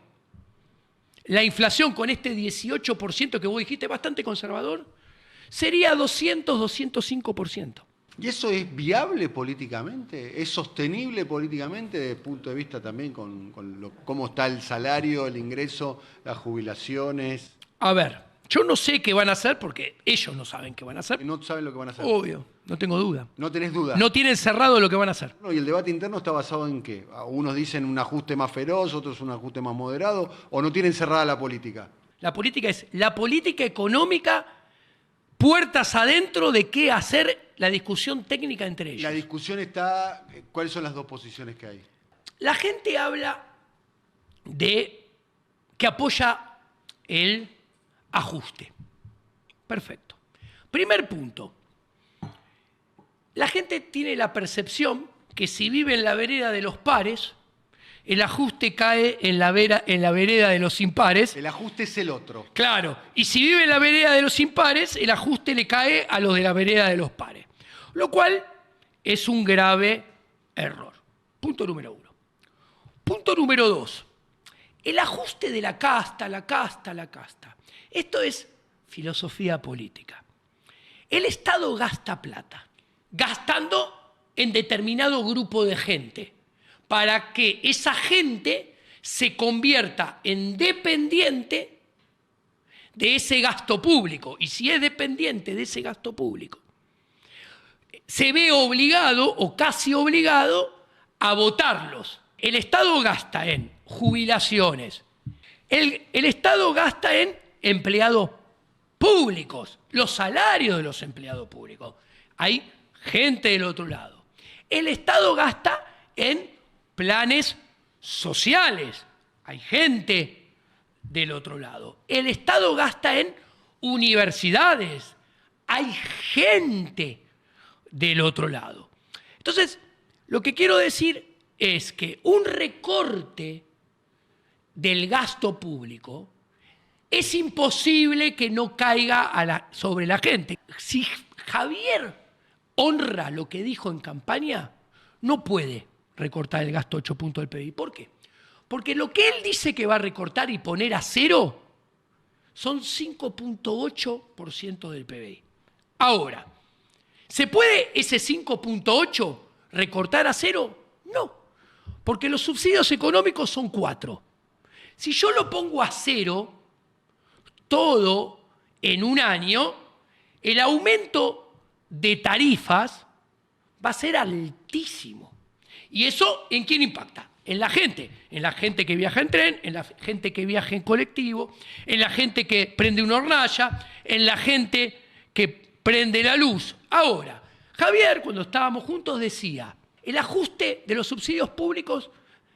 la inflación con este 18% que vos dijiste, bastante conservador, sería 200, 205%. ¿Y eso es viable políticamente? ¿Es sostenible políticamente desde el punto de vista también con cómo está el salario, el ingreso, las jubilaciones? A ver, yo no sé qué van a hacer porque ellos no saben qué van a hacer. No saben lo que van a hacer. Obvio, no tengo duda. ¿No tenés duda? No tienen cerrado lo que van a hacer. ¿Y el debate interno está basado en qué? Unos dicen un ajuste más feroz, otros un ajuste más moderado, ¿o no tienen cerrada la política? La política es la política económica, puertas adentro de qué hacer, la discusión técnica entre ellos. La discusión está... ¿Cuáles son las dos posiciones que hay? La gente habla de que apoya el ajuste. Perfecto. Primer punto. La gente tiene la percepción que si vive en la vereda de los pares, el ajuste cae en la vereda de los impares. El ajuste es el otro. Claro. Y si vive en la vereda de los impares, el ajuste le cae a los de la vereda de los pares. Lo cual es un grave error. Punto número 1. Punto número 2. El ajuste de la casta, la casta, la casta. Esto es filosofía política. El Estado gasta plata, gastando en determinado grupo de gente, para que esa gente se convierta en dependiente de ese gasto público. Y si es dependiente de ese gasto público, se ve obligado o casi obligado a votarlos. El Estado gasta en jubilaciones, el Estado gasta en empleados públicos, los salarios de los empleados públicos. Hay gente del otro lado. El Estado gasta en planes sociales. Hay gente del otro lado. El Estado gasta en universidades. Hay gente del otro lado. Entonces, lo que quiero decir es que un recorte del gasto público es imposible que no caiga sobre la gente. Si Javier honra lo que dijo en campaña, no puede recortar el gasto 8 puntos del PBI. ¿Por qué? Porque lo que él dice que va a recortar y poner a cero son 5.8% del PBI. Ahora, ¿se puede ese 5.8 recortar a cero? No, porque los subsidios económicos son 4. Si yo lo pongo a cero, todo en un año, el aumento de tarifas va a ser altísimo. ¿Y eso en quién impacta? En la gente que viaja en tren, en la gente que viaja en colectivo, en la gente que prende una hornalla, en la gente que prende la luz. Ahora, Javier, cuando estábamos juntos, decía, el ajuste de los subsidios públicos,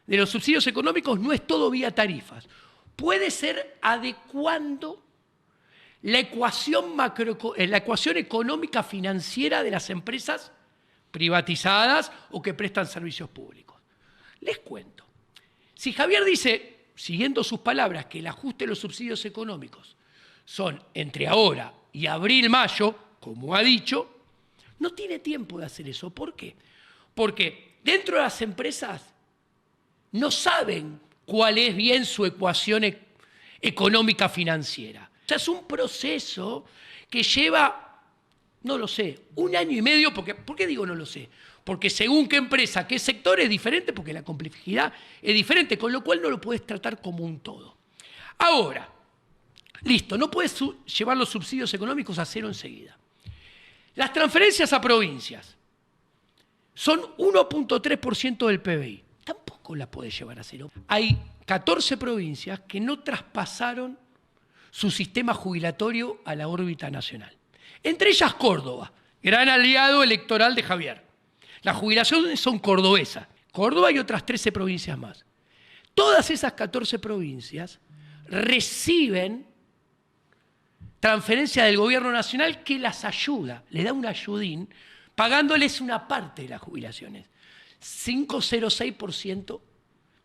de los subsidios económicos, no es todo vía tarifas. Puede ser adecuando la ecuación económica financiera de las empresas privatizadas o que prestan servicios públicos. Les cuento. Si Javier dice, siguiendo sus palabras, que el ajuste de los subsidios económicos son entre ahora y abril-mayo, como ha dicho, no tiene tiempo de hacer eso. ¿Por qué? Porque dentro de las empresas no saben cuál es bien su ecuación económica financiera. O sea, es un proceso que lleva, no lo sé, 1 año y medio. ¿Por qué digo no lo sé? Porque según qué empresa, qué sector es diferente, porque la complejidad es diferente, con lo cual no lo puedes tratar como un todo. Ahora, listo, no puedes llevar los subsidios económicos a cero enseguida. Las transferencias a provincias son 1.3% del PBI. Tampoco la puedes llevar a cero. Hay 14 provincias que no traspasaron su sistema jubilatorio a la órbita nacional. Entre ellas Córdoba, gran aliado electoral de Javier. Las jubilaciones son cordobesas. Córdoba y otras 13 provincias más. Todas esas 14 provincias reciben transferencia del gobierno nacional que las ayuda, le da un ayudín, pagándoles una parte de las jubilaciones. 5,06%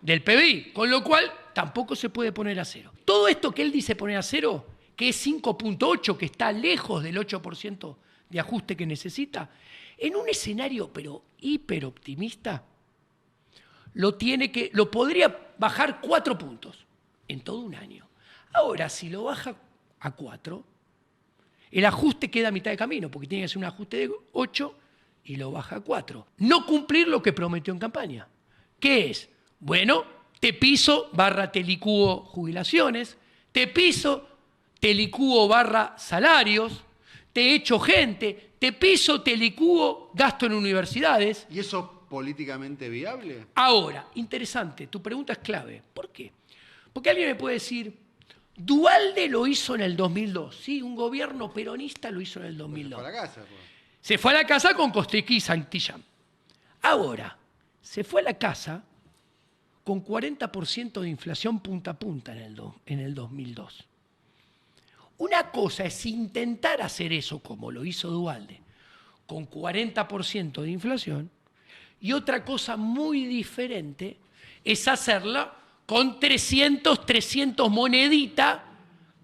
del PBI, con lo cual tampoco se puede poner a cero. Todo esto que él dice poner a cero, que es 5,8%, que está lejos del 8% de ajuste que necesita, en un escenario pero hiperoptimista, lo podría bajar 4 puntos en todo un año. Ahora, si lo baja a 4, el ajuste queda a mitad de camino, porque tiene que ser un ajuste de 8 y lo baja a 4. No cumplir lo que prometió en campaña. ¿Qué es? Bueno, te piso / te licúo jubilaciones, te piso, te licúo / salarios, te echo gente, te piso, te licúo gasto en universidades. ¿Y eso políticamente viable? Ahora, interesante, tu pregunta es clave. ¿Por qué? Porque alguien me puede decir, Duhalde lo hizo en el 2002. Sí, un gobierno peronista lo hizo en el 2002. Se fue a la casa. Pues. Se fue a la casa con Costequi y Santillán. Ahora, se fue a la casa con 40% de inflación punta a punta en el 2002. Una cosa es intentar hacer eso como lo hizo Duhalde, con 40% de inflación, y otra cosa muy diferente es hacerla con 300 moneditas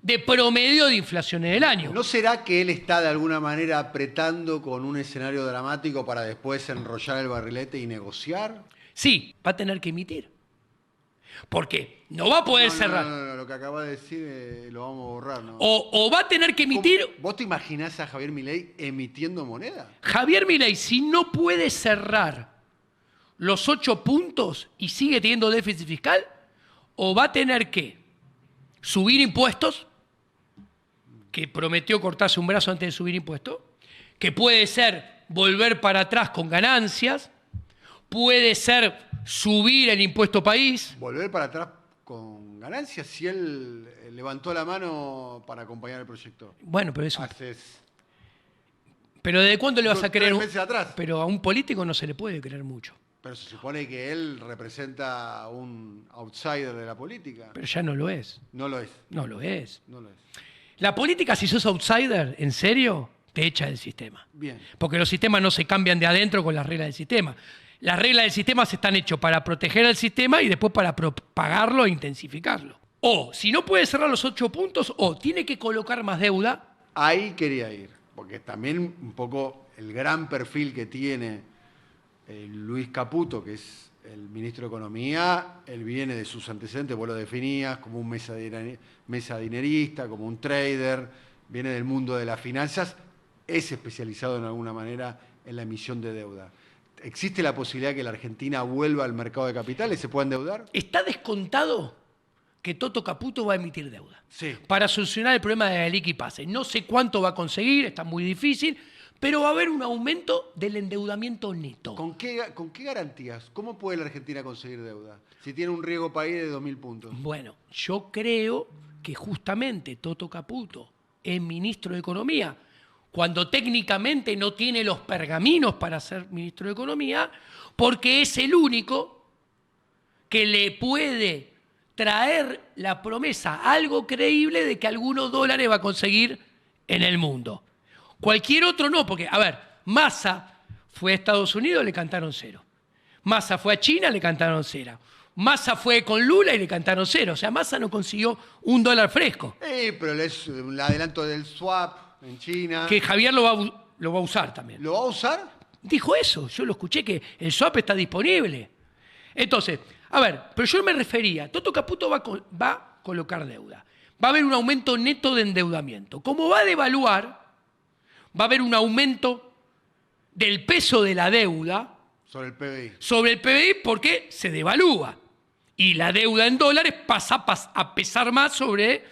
de promedio de inflación en el año. ¿No será que él está de alguna manera apretando con un escenario dramático para después enrollar el barrilete y negociar? Sí, va a tener que emitir. Porque no va a poder cerrar. No, lo que acaba de decir lo vamos a borrar. ¿No? O va a tener que emitir... ¿Vos te imaginás a Javier Milei emitiendo moneda? Javier Milei, si no puede cerrar los 8 puntos y sigue teniendo déficit fiscal, o va a tener que subir impuestos, que prometió cortarse un brazo antes de subir impuestos, que puede ser volver para atrás con ganancias, puede ser subir el impuesto país. Volver para atrás con ganancias si él levantó la mano para acompañar el proyecto. Bueno, pero eso... ¿Pero desde cuándo le vas a creer? 3 meses atrás. Pero a un político no se le puede creer mucho. Pero se supone que él representa a un outsider de la política. Pero ya no lo es. No lo es. No lo es. No lo es. La política, si sos outsider, en serio, te echa del sistema. Bien. Porque los sistemas no se cambian de adentro con las reglas del sistema. Las reglas del sistema se están hechas para proteger al sistema y después para propagarlo e intensificarlo. O, si no puede cerrar los 8 puntos, o tiene que colocar más deuda. Ahí quería ir, porque también un poco el gran perfil que tiene Luis Caputo, que es el ministro de Economía, él viene de sus antecedentes, vos lo definías como un mesa dinerista, como un trader, viene del mundo de las finanzas, es especializado en alguna manera en la emisión de deuda. ¿Existe la posibilidad que la Argentina vuelva al mercado de capitales? ¿Se puede endeudar? Está descontado que Toto Caputo va a emitir deuda. Sí. Para solucionar el problema de la liqui pase. No sé cuánto va a conseguir, está muy difícil, pero va a haber un aumento del endeudamiento neto. ¿Con qué garantías? ¿Cómo puede la Argentina conseguir deuda si tiene un riesgo país de 2.000 puntos? Bueno, yo creo que justamente Toto Caputo es ministro de Economía, cuando técnicamente no tiene los pergaminos para ser ministro de Economía, porque es el único que le puede traer la promesa, algo creíble, de que algunos dólares va a conseguir en el mundo. Cualquier otro no, porque, a ver, Massa fue a Estados Unidos, le cantaron 0. Massa fue a China, le cantaron 0. Massa fue con Lula y le cantaron 0. O sea, Massa no consiguió $1 fresco. Pero es el adelanto del swap en China. Que Javier lo va a usar también. ¿Lo va a usar? Dijo eso, yo lo escuché, que el swap está disponible. Entonces, a ver, pero yo me refería, Toto Caputo va a colocar deuda. Va a haber un aumento neto de endeudamiento. Como va a devaluar, va a haber un aumento del peso de la deuda sobre el PBI. Sobre el PBI porque se devalúa. Y la deuda en dólares pasa a pesar más sobre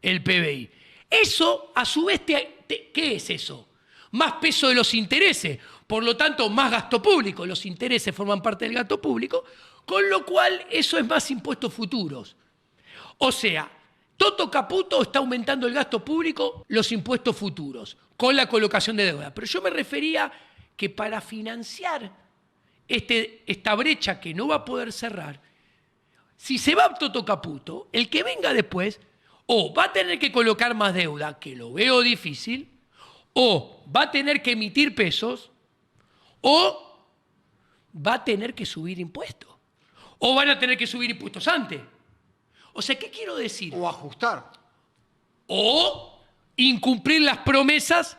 el PBI. Eso, a su vez, ¿qué es eso? Más peso de los intereses. Por lo tanto, más gasto público. Los intereses forman parte del gasto público, con lo cual eso es más impuestos futuros. O sea, Toto Caputo está aumentando el gasto público, los impuestos futuros, con la colocación de deuda. Pero yo me refería que para financiar esta brecha que no va a poder cerrar, si se va Toto Caputo, el que venga después, o va a tener que colocar más deuda, que lo veo difícil, o va a tener que emitir pesos, o va a tener que subir impuestos. O van a tener que subir impuestos antes. O sea, ¿qué quiero decir? O ajustar. O incumplir las promesas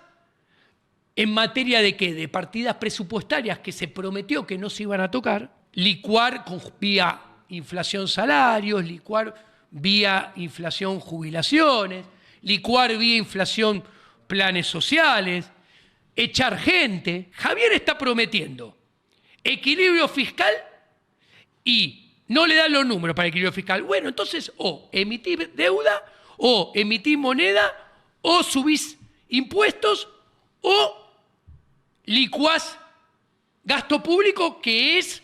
en materia de ¿qué? De partidas presupuestarias que se prometió que no se iban a tocar, licuar vía inflación salarios, licuar vía inflación jubilaciones, licuar vía inflación planes sociales, echar gente. Javier está prometiendo equilibrio fiscal y no le dan los números para el equilibrio fiscal. Bueno, entonces o emitís deuda, o emitís moneda, o subís impuestos, o licuás gasto público, que es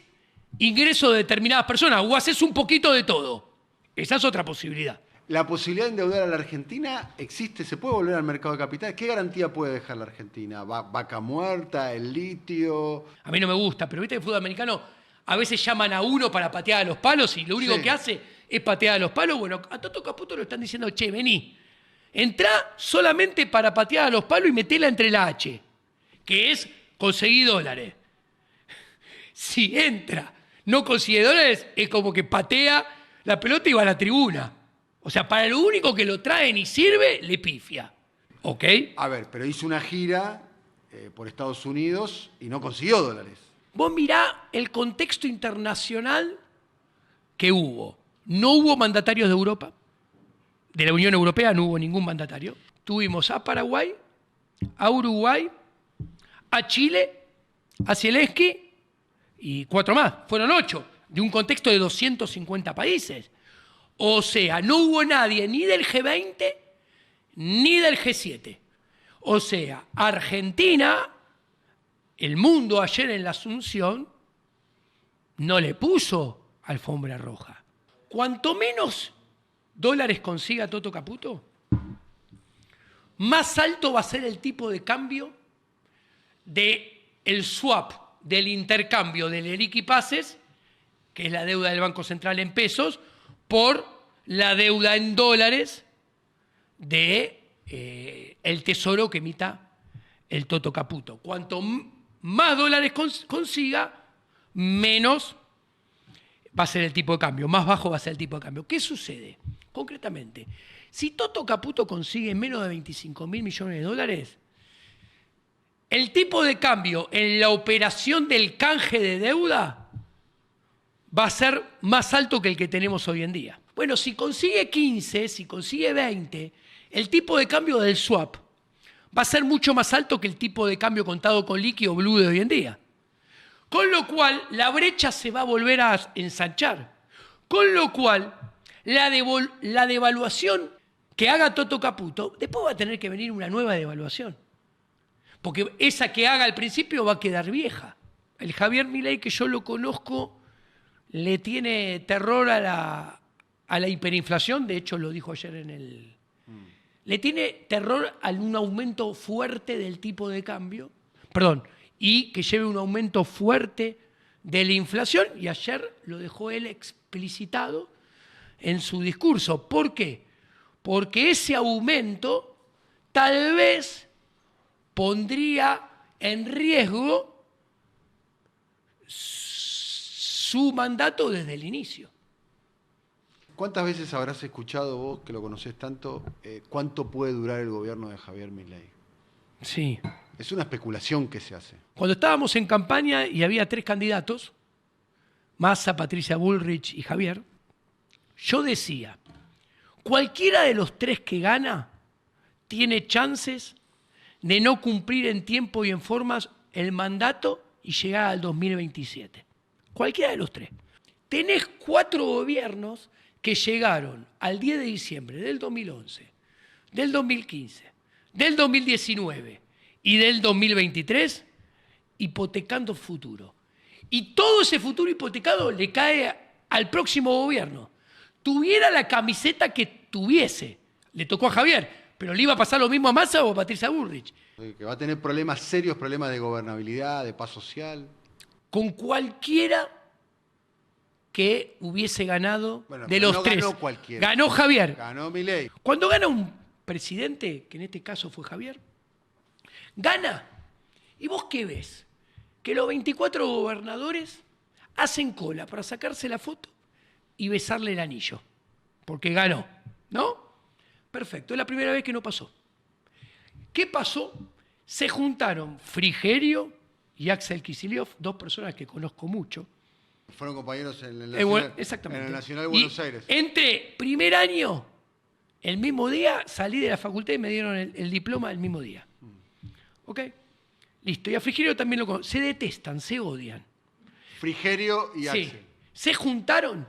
ingreso de determinadas personas, o haces un poquito de todo. Esa es otra posibilidad. ¿La posibilidad de endeudar a la Argentina existe? ¿Se puede volver al mercado de capitales? ¿Qué garantía puede dejar la Argentina? ¿Vaca muerta? ¿El litio? A mí no me gusta, pero viste que el fútbol americano a veces llaman a uno para patear a los palos y lo único que hace es patear a los palos. Bueno, a Toto Caputo lo están diciendo, che, vení, entrá solamente para patear a los palos y metela entre la H, que es conseguir dólares. Si entra, no consigue dólares, es como que patea la pelota y va a la tribuna. O sea, para lo único que lo traen y sirve, le pifia. ¿Ok? A ver, pero hizo una gira por Estados Unidos y no consiguió dólares. Vos mirá el contexto internacional que hubo. No hubo mandatarios de Europa. De la Unión Europea no hubo ningún mandatario. Tuvimos a Paraguay, a Uruguay, a Chile, a Zelensky y 4 más. Fueron 8, de un contexto de 250 países. O sea, no hubo nadie ni del G20 ni del G7. O sea, Argentina, el mundo ayer en la Asunción, no le puso alfombra roja. Cuanto menos dólares consiga Toto Caputo, más alto va a ser el tipo de cambio del swap, del intercambio del liqui pases, que es la deuda del Banco Central en pesos, por la deuda en dólares de el tesoro que emita el Toto Caputo. Cuanto más dólares consiga, menos va a ser el tipo de cambio, más bajo va a ser el tipo de cambio. ¿Qué sucede? Concretamente, si Toto Caputo consigue menos de 25.000 millones de dólares, el tipo de cambio en la operación del canje de deuda va a ser más alto que el que tenemos hoy en día. Bueno, si consigue 15, si consigue 20, el tipo de cambio del swap va a ser mucho más alto que el tipo de cambio contado con liqui o blue de hoy en día. Con lo cual, la brecha se va a volver a ensanchar. Con lo cual, la devaluación que haga Toto Caputo, después va a tener que venir una nueva devaluación. Porque esa que haga al principio va a quedar vieja. El Javier Milei, que yo lo conozco, le tiene terror a la hiperinflación. De hecho, lo dijo ayer en el... Le tiene terror a un aumento fuerte del tipo de cambio. Perdón. Y que lleve un aumento fuerte de la inflación, y ayer lo dejó él explicitado en su discurso. ¿Por qué? Porque ese aumento tal vez pondría en riesgo su mandato desde el inicio. ¿Cuántas veces habrás escuchado vos, que lo conocés tanto, cuánto puede durar el gobierno de Javier Milei? Sí. Es una especulación que se hace. Cuando estábamos en campaña y había 3 candidatos, Massa, Patricia Bullrich y Javier, yo decía, cualquiera de los 3 que gana tiene chances de no cumplir en tiempo y en formas el mandato y llegar al 2027. Cualquiera de los 3. Tenés 4 gobiernos que llegaron al 10 de diciembre del 2011, del 2015, del 2019 y del 2023 hipotecando futuro. Y todo ese futuro hipotecado le cae al próximo gobierno. Tuviera la camiseta que tuviese. Le tocó a Javier, pero le iba a pasar lo mismo a Massa o a Patricia Bullrich. Que va a tener problemas serios, problemas de gobernabilidad, de paz social. Con cualquiera que hubiese ganado Bueno, de pero los no 3. ganó cualquiera. Ganó Javier. Ganó Milei. Cuando gana un presidente, que en este caso fue Javier, gana. ¿Y vos qué ves? Que los 24 gobernadores hacen cola para sacarse la foto y besarle el anillo. Porque ganó, ¿no? Perfecto, es la primera vez que no pasó. ¿Qué pasó? Se juntaron Frigerio y Axel Kicillof, 2 personas que conozco mucho. Fueron compañeros en el Nacional, exactamente. En el Nacional de Buenos Aires. Entre primer año, el mismo día, salí de la facultad y me dieron el diploma el mismo día. ¿Ok? Listo. Y a Frigerio también lo conozco. Se detestan, se odian. Frigerio y Axel. Sí. Se juntaron,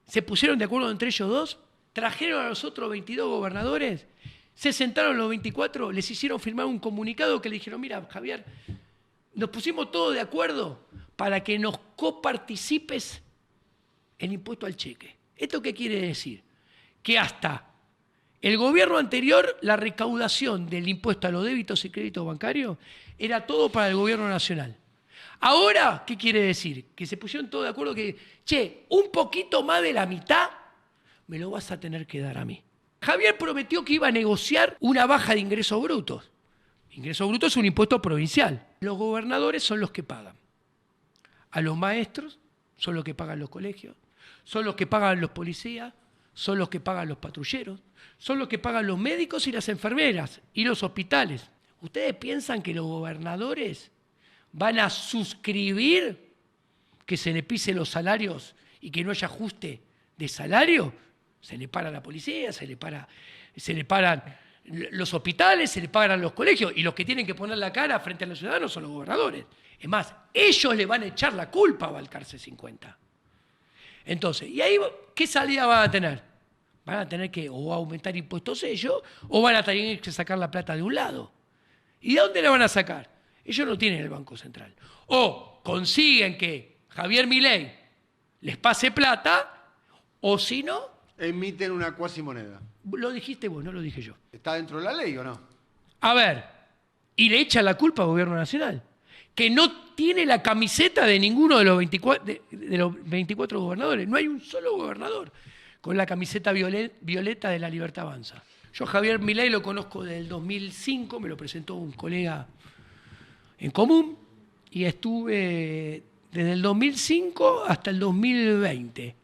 se pusieron de acuerdo entre ellos 2, trajeron a los otros 22 gobernadores, se sentaron los 24, les hicieron firmar un comunicado que le dijeron, mira, Javier, nos pusimos todos de acuerdo para que nos coparticipes el impuesto al cheque. ¿Esto qué quiere decir? Que hasta el gobierno anterior, la recaudación del impuesto a los débitos y créditos bancarios era todo para el gobierno nacional. Ahora, ¿qué quiere decir? Que se pusieron todos de acuerdo que, che, un poquito más de la mitad me lo vas a tener que dar a mí. Javier prometió que iba a negociar una baja de ingresos brutos. Ingresos brutos es un impuesto provincial. Los gobernadores son los que pagan. A los maestros son los que pagan los colegios, son los que pagan los policías, son los que pagan los patrulleros, son los que pagan los médicos y las enfermeras y los hospitales. ¿Ustedes piensan que los gobernadores van a suscribir que se le pise los salarios y que no haya ajuste de salario? Se le para la policía, se le paran los hospitales, se le paran los colegios, y los que tienen que poner la cara frente a los ciudadanos son los gobernadores. Es más, ellos le van a echar la culpa a Balcarce 50. Entonces, ¿y ahí qué salida van a tener? Van a tener que o aumentar impuestos ellos o van a tener que sacar la plata de un lado. ¿Y de dónde la van a sacar? Ellos no tienen el Banco Central. O consiguen que Javier Milei les pase plata, o si no... Emiten una cuasimoneda. Lo dijiste vos, no lo dije yo. ¿Está dentro de la ley o no? A ver, y le echan la culpa al gobierno nacional, que no tiene la camiseta de ninguno de los 24 gobernadores. No hay un solo gobernador con la camiseta violeta de La Libertad Avanza. Yo a Javier Milei lo conozco desde el 2005, me lo presentó un colega en común, y estuve desde el 2005 hasta el 2020.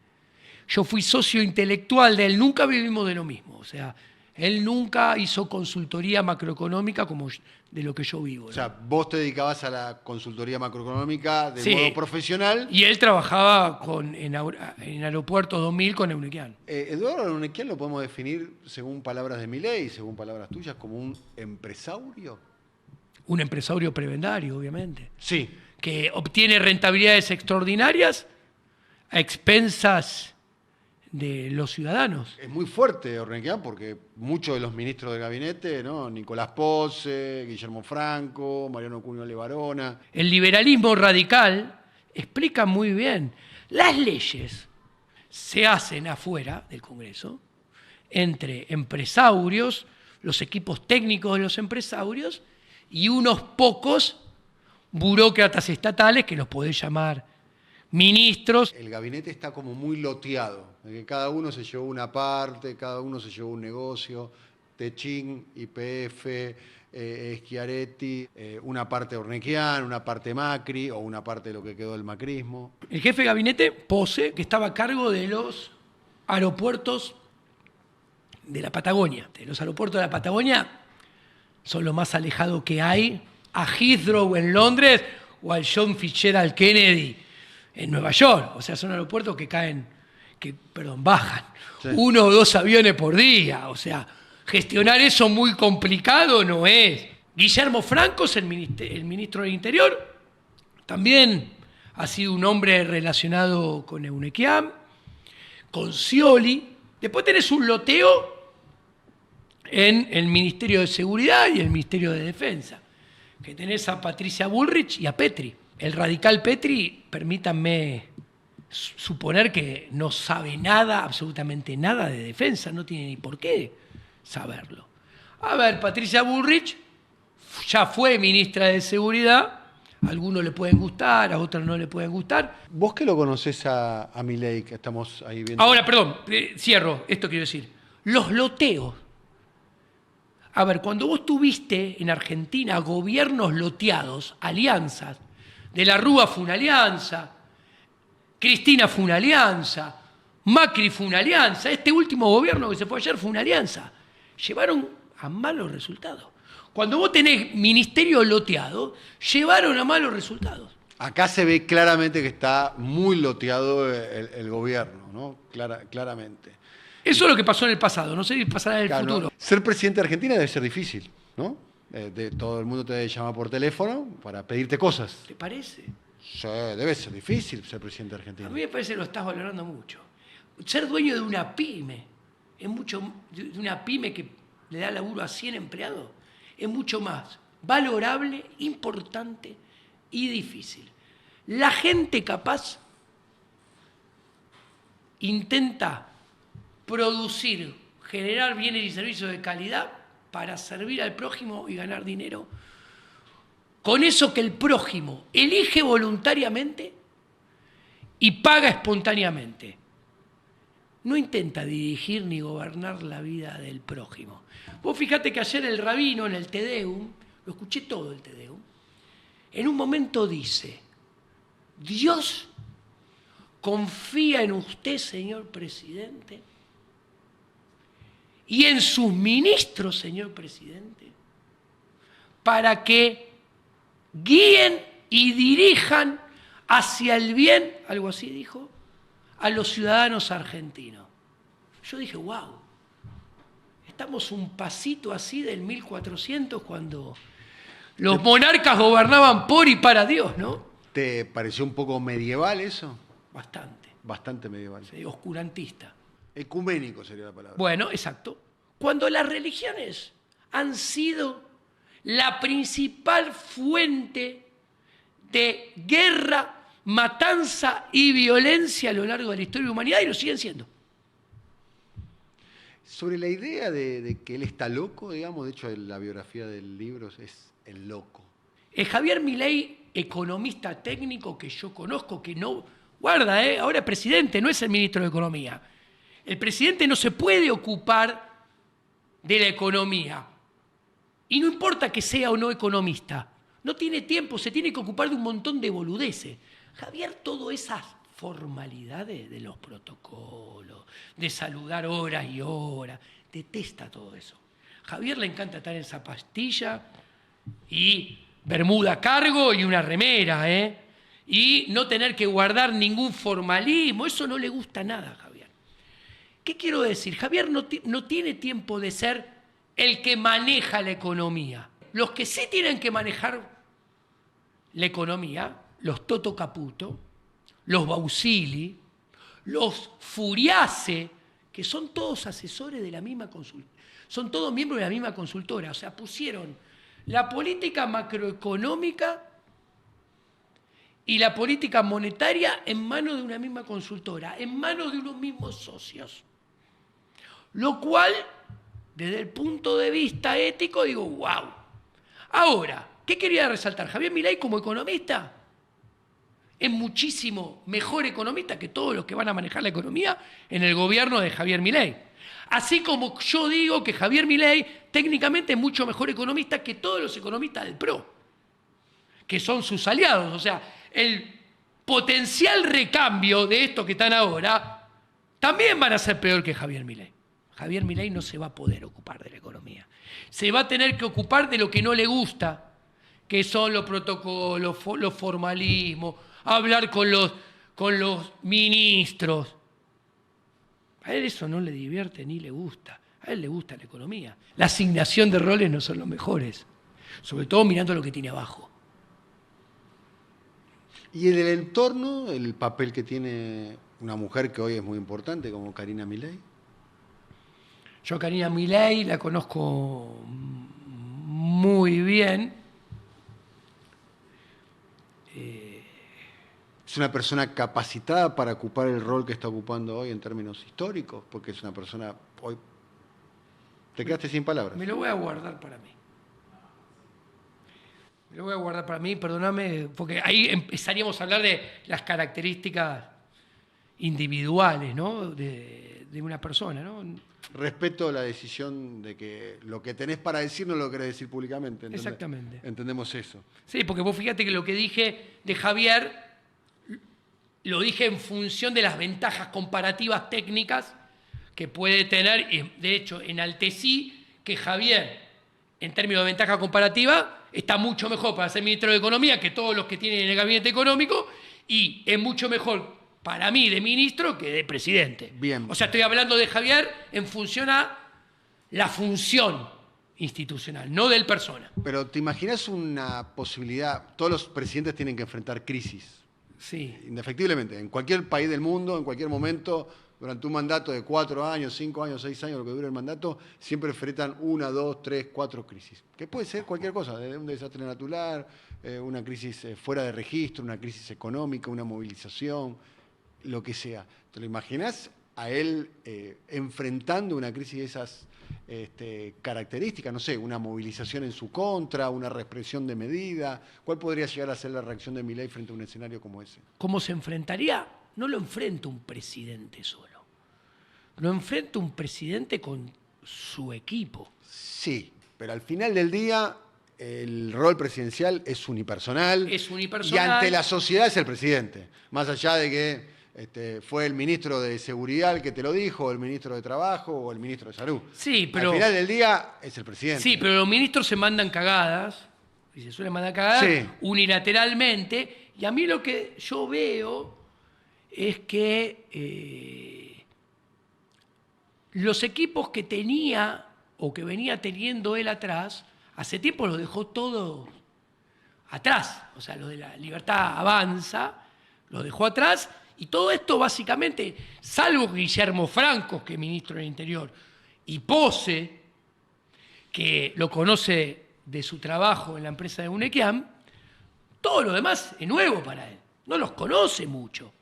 Yo fui socio intelectual de él, nunca vivimos de lo mismo. O sea, él nunca hizo consultoría macroeconómica como de lo que yo vivo, ¿no? O sea, vos te dedicabas a la consultoría macroeconómica de Sí. modo profesional. Y él trabajaba en Aeropuerto 2000 con Euneikian. Eduardo Euneikian lo podemos definir, según palabras de Milei, según palabras tuyas, como un empresario. Un empresario prebendario, obviamente. Sí. que obtiene rentabilidades extraordinarias a expensas de los ciudadanos. Es muy fuerte Ornequian porque muchos de los ministros del gabinete, ¿no? Nicolás Pose, Guillermo Franco, Mariano Cuño Levarona. El liberalismo radical explica muy bien. Las leyes se hacen afuera del Congreso entre empresarios, los equipos técnicos de los empresarios y unos pocos burócratas estatales que los podés llamar ministros. El gabinete está como muy loteado, que cada uno se llevó una parte, cada uno se llevó un negocio, Techín, YPF, Schiaretti, una parte Ornequian, una parte Macri o una parte de lo que quedó del macrismo. El jefe de gabinete, Pose, que estaba a cargo de los aeropuertos de la Patagonia. Los aeropuertos de la Patagonia son lo más alejado que hay a Heathrow en Londres o al John Fitzgerald Kennedy en Nueva York. O sea, son aeropuertos que bajan 1 o 2 aviones por día. O sea, gestionar eso muy complicado no es. Guillermo Franco es el ministro del Interior. También ha sido un hombre relacionado con Eunequiam, con Scioli. Después tenés un loteo en el Ministerio de Seguridad y el Ministerio de Defensa, que tenés a Patricia Bullrich y a Petri. El radical Petri, permítanme suponer que no sabe nada, absolutamente nada de defensa, no tiene ni por qué saberlo. A ver, Patricia Bullrich ya fue ministra de Seguridad, a algunos le pueden gustar, a otros no le pueden gustar. Vos que lo conocés a Milei, que estamos ahí viendo. Ahora, perdón, cierro, esto quiero decir. Los loteos. A ver, cuando vos tuviste en Argentina gobiernos loteados, alianzas, De la Rúa fue una alianza, Cristina fue una alianza, Macri fue una alianza, este último gobierno que se fue ayer fue una alianza. Llevaron a malos resultados. Cuando vos tenés ministerio loteado, llevaron a malos resultados. Acá se ve claramente que está muy loteado el gobierno, ¿no? Claramente. Eso es lo que pasó en el pasado, no sé si pasará en el futuro. ¿No? Ser presidente de Argentina debe ser difícil, ¿no? Todo el mundo te debe llamar por teléfono para pedirte cosas. ¿Te parece? Sí, debe ser difícil ser presidente de Argentina. A mí me parece que lo estás valorando mucho. Ser dueño de una pyme, de una pyme que le da laburo a 100 empleados, es mucho más valorable, importante y difícil. La gente capaz intenta producir, generar bienes y servicios de calidad para servir al prójimo y ganar dinero. Con eso que el prójimo elige voluntariamente y paga espontáneamente. No intenta dirigir ni gobernar la vida del prójimo. Vos fíjate que ayer el rabino en el Te Deum, lo escuché todo el Te Deum, en un momento dice: Dios confía en usted, señor presidente, y en sus ministros, señor presidente, para que guíen y dirijan hacia el bien, algo así dijo, a los ciudadanos argentinos. Yo dije, wow, estamos un pasito así del 1400 cuando los monarcas gobernaban por y para Dios, ¿no? ¿Te pareció un poco medieval eso? Bastante. Bastante medieval. Sí, oscurantista. Ecuménico sería la palabra. Bueno, exacto. Cuando las religiones han sido la principal fuente de guerra, matanza y violencia a lo largo de la historia de la humanidad, y lo siguen siendo. Sobre la idea de que él está loco, digamos, de hecho la biografía del libro es el loco. Javier Milei, economista técnico que yo conozco, que no... Guarda, ahora es presidente, no es el ministro de Economía. El presidente no se puede ocupar de la economía. Y no importa que sea o no economista. No tiene tiempo, se tiene que ocupar de un montón de boludeces. Javier, todas esas formalidades de los protocolos, de saludar horas y horas, detesta todo eso. Javier le encanta estar en zapatilla y bermuda a cargo y una remera, y no tener que guardar ningún formalismo. Eso no le gusta nada a Javier. ¿Qué quiero decir? Javier no tiene tiempo de ser el que maneja la economía. Los que sí tienen que manejar la economía los Toto Caputo, los Bausili, los Furiase, que son todos asesores de la misma consultora, son todos miembros de la misma consultora, o sea, pusieron la política macroeconómica y la política monetaria en manos de una misma consultora, en manos de unos mismos socios. Lo cual, desde el punto de vista ético, digo, wow. Ahora, ¿qué quería resaltar? Javier Milei como economista es muchísimo mejor economista que todos los que van a manejar la economía en el gobierno de Javier Milei. Así como yo digo que Javier Milei técnicamente es mucho mejor economista que todos los economistas del PRO, que son sus aliados. O sea, el potencial recambio de estos que están ahora también van a ser peor que Javier Milei. Javier Milei no se va a poder ocupar de la economía. Se va a tener que ocupar de lo que no le gusta, que son los protocolos, los formalismos, hablar con los ministros. A él eso no le divierte ni le gusta. A él le gusta la economía. La asignación de roles no son los mejores. Sobre todo mirando lo que tiene abajo. Y en el entorno, el papel que tiene una mujer que hoy es muy importante, como Karina Milei. Yo a Karina Milei la conozco muy bien. Es una persona capacitada para ocupar el rol que está ocupando hoy en términos históricos, porque es una persona hoy... Te quedaste sin palabras. Me lo voy a guardar para mí. Me lo voy a guardar para mí, perdóname, porque ahí empezaríamos a hablar de las características individuales, ¿no? de una persona, ¿no? Respeto la decisión de que lo que tenés para decir no lo querés decir públicamente. Exactamente. Entendemos eso. Sí, porque vos fíjate que lo que dije de Javier, lo dije en función de las ventajas comparativas técnicas que puede tener, y de hecho enaltecí que Javier, en términos de ventaja comparativa, está mucho mejor para ser ministro de Economía que todos los que tienen en el gabinete económico, y es mucho mejor para mí de ministro que de presidente. Bien. O sea, estoy hablando de Javier en función a la función institucional, no del persona. Pero ¿te imaginas una posibilidad? Todos los presidentes tienen que enfrentar crisis. Sí. Indefectiblemente. En cualquier país del mundo, en cualquier momento, durante un mandato de 4 años, 5 años, 6 años, lo que dure el mandato, siempre enfrentan 1, 2, 3, 4 crisis. Que puede ser cualquier cosa, desde un desastre natural, una crisis fuera de registro, una crisis económica, una movilización, lo que sea. ¿Te lo imaginas a él enfrentando una crisis de esas características? No sé, una movilización en su contra, una represión de medida. ¿Cuál podría llegar a ser la reacción de Milei frente a un escenario como ese? ¿Cómo se enfrentaría? No lo enfrenta un presidente solo. Lo enfrenta un presidente con su equipo. Sí, pero al final del día el rol presidencial es unipersonal. Es unipersonal. Y ante la sociedad es el presidente. Más allá de que fue el ministro de Seguridad el que te lo dijo, o el ministro de Trabajo, o el ministro de Salud. Sí, pero... Al final del día es el presidente. Sí, pero los ministros se mandan cagadas, y se suelen mandar cagadas Sí. unilateralmente, y a mí lo que yo veo es que los equipos que tenía o que venía teniendo él atrás, hace tiempo los dejó todo atrás. O sea, lo de la Libertad Avanza, lo dejó atrás. Y todo esto básicamente, salvo Guillermo Franco, que es ministro del Interior, y Pose, que lo conoce de su trabajo en la empresa de Unequiam, todo lo demás es nuevo para él. No los conoce mucho.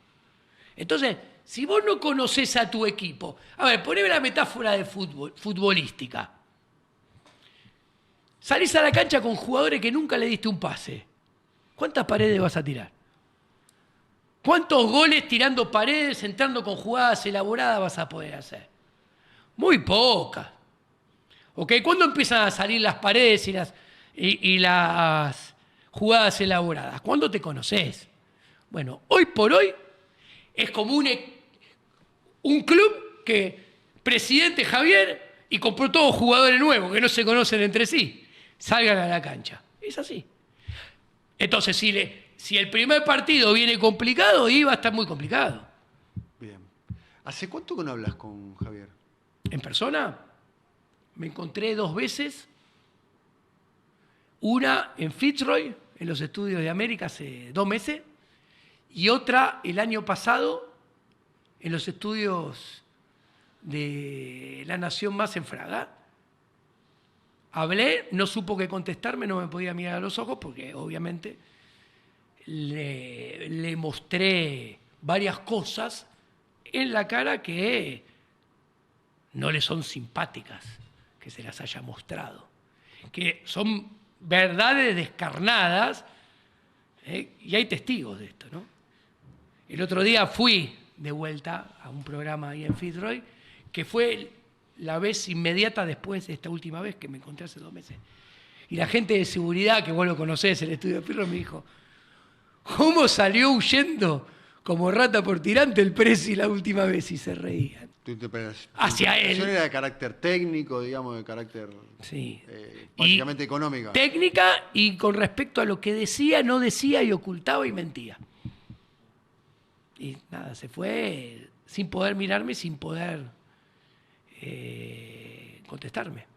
Entonces, si vos no conocés a tu equipo, a ver, poneme la metáfora de futbolística. Salís a la cancha con jugadores que nunca le diste un pase. ¿Cuántas paredes vas a tirar? ¿Cuántos goles tirando paredes, entrando con jugadas elaboradas vas a poder hacer? Muy pocas. ¿Ok? ¿Cuándo empiezan a salir las paredes y las jugadas elaboradas? ¿Cuándo te conoces? Bueno, hoy por hoy es como un club que presidente Javier y compró todos jugadores nuevos que no se conocen entre sí. Salgan a la cancha. Es así. Entonces, si el primer partido viene complicado, va a estar muy complicado. Bien. ¿Hace cuánto que no hablas con Javier? ¿En persona? Me encontré 2 veces. Una en Fitzroy, en los estudios de América hace 2 meses y otra el año pasado en los estudios de La Nación Más en Fraga. Hablé, no supo qué contestarme, no me podía mirar a los ojos porque obviamente le mostré varias cosas en la cara que no le son simpáticas que se las haya mostrado, que son verdades descarnadas, y hay testigos de esto, ¿no? El otro día fui de vuelta a un programa ahí en Fitzroy, que fue la vez inmediata después de esta última vez que me encontré hace 2 meses. Y la gente de seguridad, que vos lo conocés, el estudio de Pirro, me dijo, ¿cómo salió huyendo como rata por tirante el Presi la última vez? Y se reían. Tu interpretación Hacia él. era de carácter técnico, digamos, de carácter básicamente económica. Técnica y con respecto a lo que decía, no decía y ocultaba y mentía. Y nada, se fue sin poder mirarme, sin poder contestarme.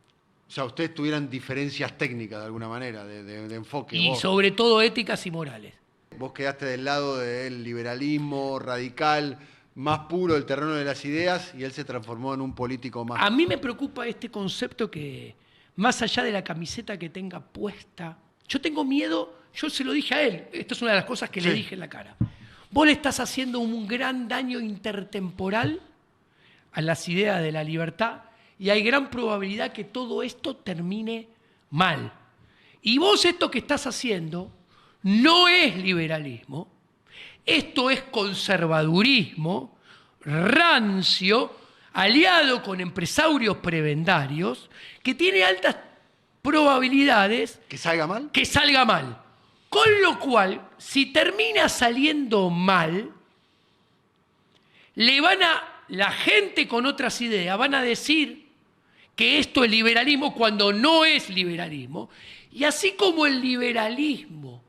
O sea, ustedes tuvieran diferencias técnicas de alguna manera, de enfoque. Y sobre todo éticas y morales. Vos quedaste del lado del liberalismo radical, más puro del terreno de las ideas, y él se transformó en un político más... A mí me preocupa este concepto que, más allá de la camiseta que tenga puesta, yo tengo miedo, yo se lo dije a él, esto es una de las cosas que le dije en la cara. Vos le estás haciendo un gran daño intertemporal a las ideas de la libertad y hay gran probabilidad que todo esto termine mal. Y vos esto que estás haciendo no es liberalismo, esto es conservadurismo, rancio, aliado con empresarios prebendarios, que tiene altas probabilidades... ¿Que salga mal? Que salga mal. Con lo cual, si termina saliendo mal, la gente con otras ideas van a decir que esto es liberalismo cuando no es liberalismo. Y así como el liberalismo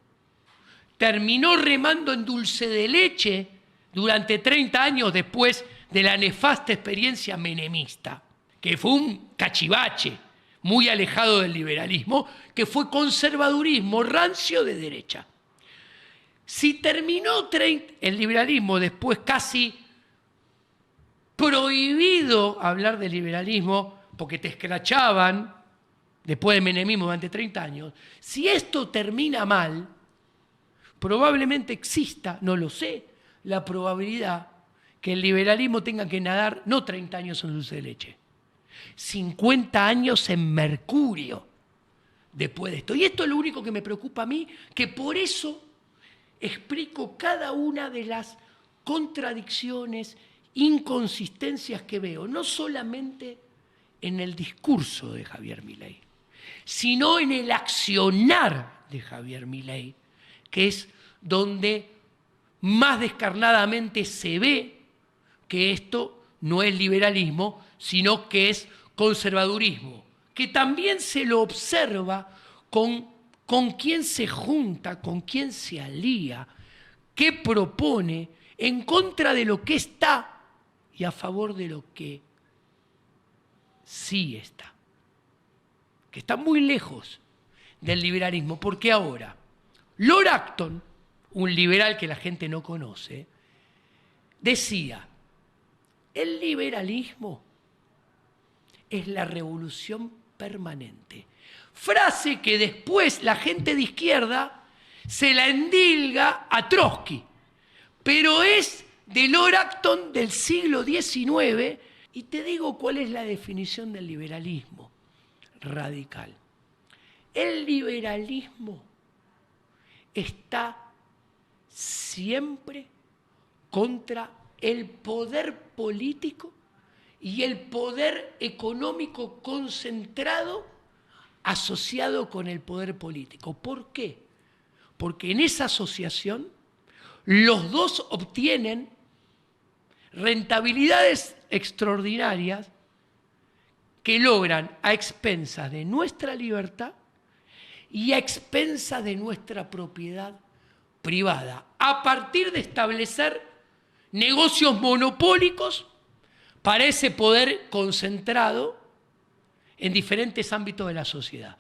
terminó remando en dulce de leche durante 30 años después de la nefasta experiencia menemista, que fue un cachivache muy alejado del liberalismo, que fue conservadurismo rancio de derecha. Si terminó el liberalismo después casi prohibido hablar de liberalismo porque te escrachaban después del menemismo durante 30 años, si esto termina mal, probablemente exista, no lo sé, la probabilidad que el liberalismo tenga que nadar no 30 años en dulce de leche, 50 años en mercurio después de esto. Y esto es lo único que me preocupa a mí, que por eso explico cada una de las contradicciones, inconsistencias que veo, no solamente en el discurso de Javier Milei, sino en el accionar de Javier Milei, que es donde más descarnadamente se ve que esto no es liberalismo, sino que es conservadurismo, que también se lo observa con quién se junta, con quién se alía, qué propone en contra de lo que está y a favor de lo que sí está, que está muy lejos del liberalismo, porque ahora Lord Acton, un liberal que la gente no conoce, decía, el liberalismo es la revolución permanente. Frase que después la gente de izquierda se la endilga a Trotsky, pero es de Lord Acton del siglo XIX, y te digo cuál es la definición del liberalismo radical. El liberalismo está siempre contra el poder político y el poder económico concentrado asociado con el poder político. ¿Por qué? Porque en esa asociación los dos obtienen rentabilidades extraordinarias que logran a expensas de nuestra libertad y a expensas de nuestra propiedad privada, a partir de establecer negocios monopólicos para ese poder concentrado en diferentes ámbitos de la sociedad.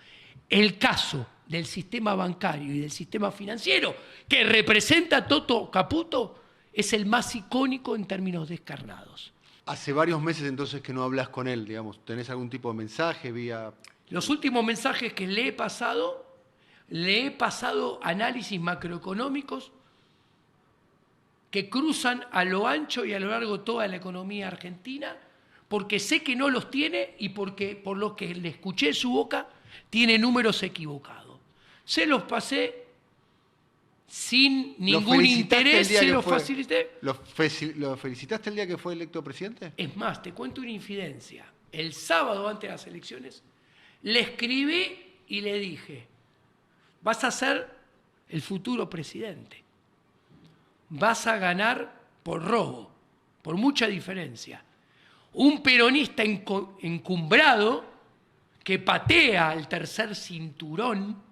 El caso del sistema bancario y del sistema financiero, que representa Toto Caputo, es el más icónico en términos descarnados. Hace varios meses entonces que no hablas con él, digamos. ¿Tenés algún tipo de mensaje vía...? Los últimos mensajes que le he pasado análisis macroeconómicos que cruzan a lo ancho y a lo largo toda la economía argentina, porque sé que no los tiene y porque por lo que le escuché en su boca tiene números equivocados. Se los pasé sin ningún interés, se los facilité. ¿Lo felicitaste el día que fue electo presidente? Es más, te cuento una infidencia. El sábado antes de las elecciones le escribí y le dije: vas a ser el futuro presidente. Vas a ganar por robo, por mucha diferencia. Un peronista encumbrado que patea al tercer cinturón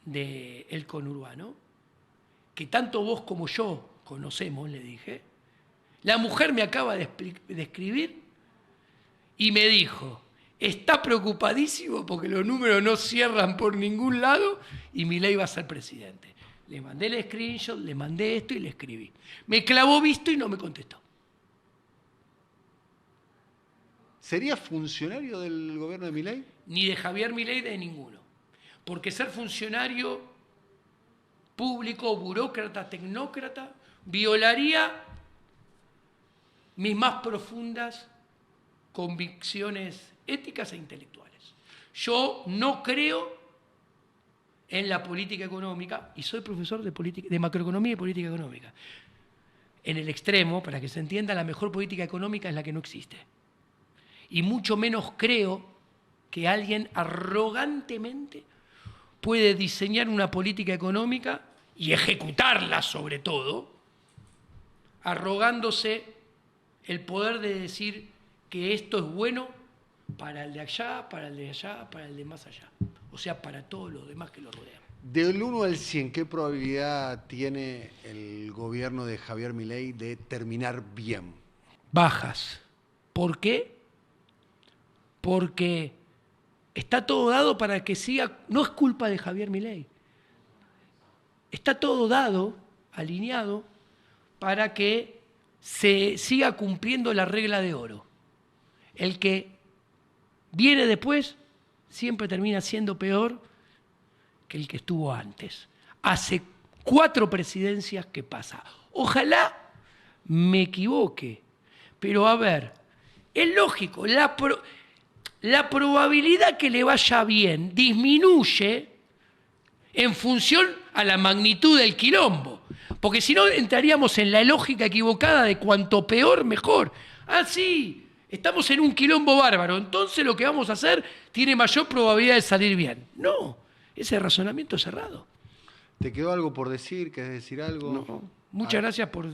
del conurbano, que tanto vos como yo conocemos, le dije. La mujer me acaba de escribir y me dijo: está preocupadísimo porque los números no cierran por ningún lado y Milei va a ser presidente. Le mandé el screenshot, le mandé esto y le escribí. Me clavó visto y no me contestó. ¿Sería funcionario del gobierno de Milei? Ni de Javier Milei, de ninguno. Porque ser funcionario público, burócrata, tecnócrata, violaría mis más profundas convicciones éticas e intelectuales. Yo no creo en la política económica, y soy profesor de macroeconomía y política económica. En el extremo, para que se entienda, la mejor política económica es la que no existe. Y mucho menos creo que alguien arrogantemente puede diseñar una política económica y ejecutarla sobre todo, arrogándose el poder de decir que esto es bueno para el de allá, para el de allá, para el de más allá. O sea, para todos los demás que lo rodean. Del 1 al 100, ¿qué probabilidad tiene el gobierno de Javier Milei de terminar bien? Bajas. ¿Por qué? Porque está todo dado para que siga. No es culpa de Javier Milei. Está todo dado, alineado, para que se siga cumpliendo la regla de oro. El que viene después siempre termina siendo peor que el que estuvo antes. Hace 4 presidencias que pasa. Ojalá me equivoque, pero a ver, es lógico, la probabilidad que le vaya bien disminuye en función a la magnitud del quilombo, porque si no entraríamos en la lógica equivocada de cuanto peor, mejor. Ah, sí, estamos en un quilombo bárbaro, entonces lo que vamos a hacer tiene mayor probabilidad de salir bien. No, ese razonamiento es cerrado. ¿Te quedó algo por decir? ¿Querés decir algo? No. Muchas gracias por...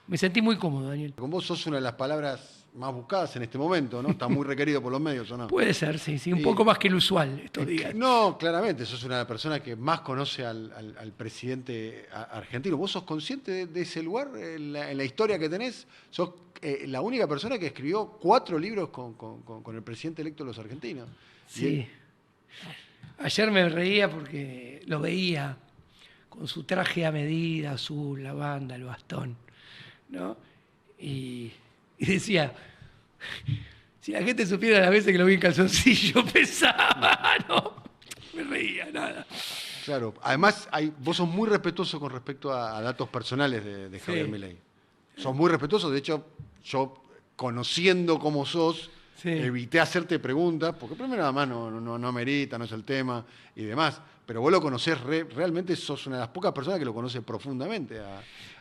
Me sentí muy cómodo, Daniel. Con vos sos una de las palabras más buscadas en este momento, ¿no? Está muy requerido por los medios, ¿o no? Puede ser, sí, un poco más que el usual estos días. No, claramente, sos una persona que más conoce al presidente argentino. ¿Vos sos consciente de ese lugar en la historia que tenés? Sos la única persona que escribió 4 libros con el presidente electo de los argentinos. Sí. Ayer me reía porque lo veía con su traje a medida, azul, la banda, el bastón, ¿no? Y decía, si la gente supiera las veces que lo vi en calzoncillo, pesaba, no, me reía, nada. Claro, además vos sos muy respetuoso con respecto a datos personales de Javier Milei. Sos muy respetuoso, de hecho, yo conociendo cómo sos, evité hacerte preguntas, porque primero además no amerita, no es el tema y demás, pero vos lo conocés, realmente sos una de las pocas personas que lo conoce profundamente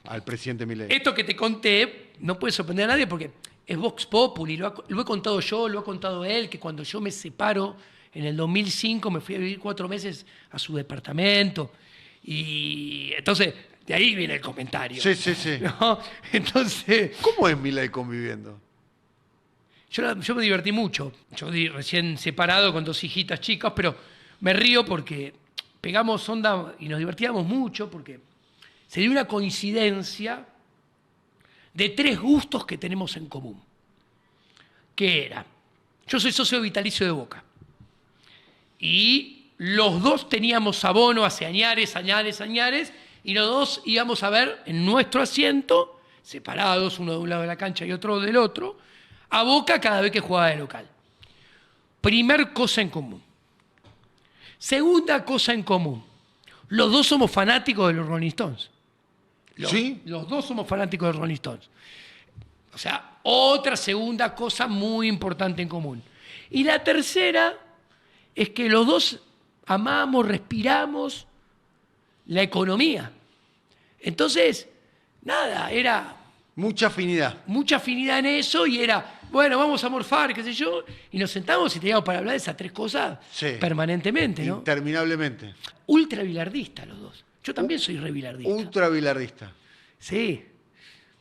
al presidente Milei. Esto que te conté no puede sorprender a nadie porque es Vox Populi, lo he contado yo, lo ha contado él, que cuando yo me separo en el 2005 me fui a vivir 4 meses a su departamento y entonces de ahí viene el comentario. Sí. ¿No? Entonces, ¿cómo es Milei conviviendo? Yo me divertí mucho. Yo recién separado con 2 hijitas chicas, pero me río porque pegamos onda y nos divertíamos mucho porque se dio una coincidencia de 3 gustos que tenemos en común. Que era, yo soy socio vitalicio de Boca y los dos teníamos abono hace añares, y los dos íbamos a ver en nuestro asiento, separados, uno de un lado de la cancha y otro del otro, a Boca cada vez que jugaba de local. Primer cosa en común. Segunda cosa en común. Los dos somos fanáticos de los Rolling Stones. ¿Sí? Los dos somos fanáticos de los Rolling Stones. O sea, otra segunda cosa muy importante en común. Y la tercera es que los dos amamos, respiramos la economía. Entonces, nada, era... Mucha afinidad. Mucha afinidad en eso y era, bueno, vamos a morfar, qué sé yo, y nos sentamos y teníamos para hablar de esas tres cosas permanentemente, ¿no? Interminablemente. Ultra bilardista los dos. Yo también soy re bilardista. Ultra bilardista. Sí.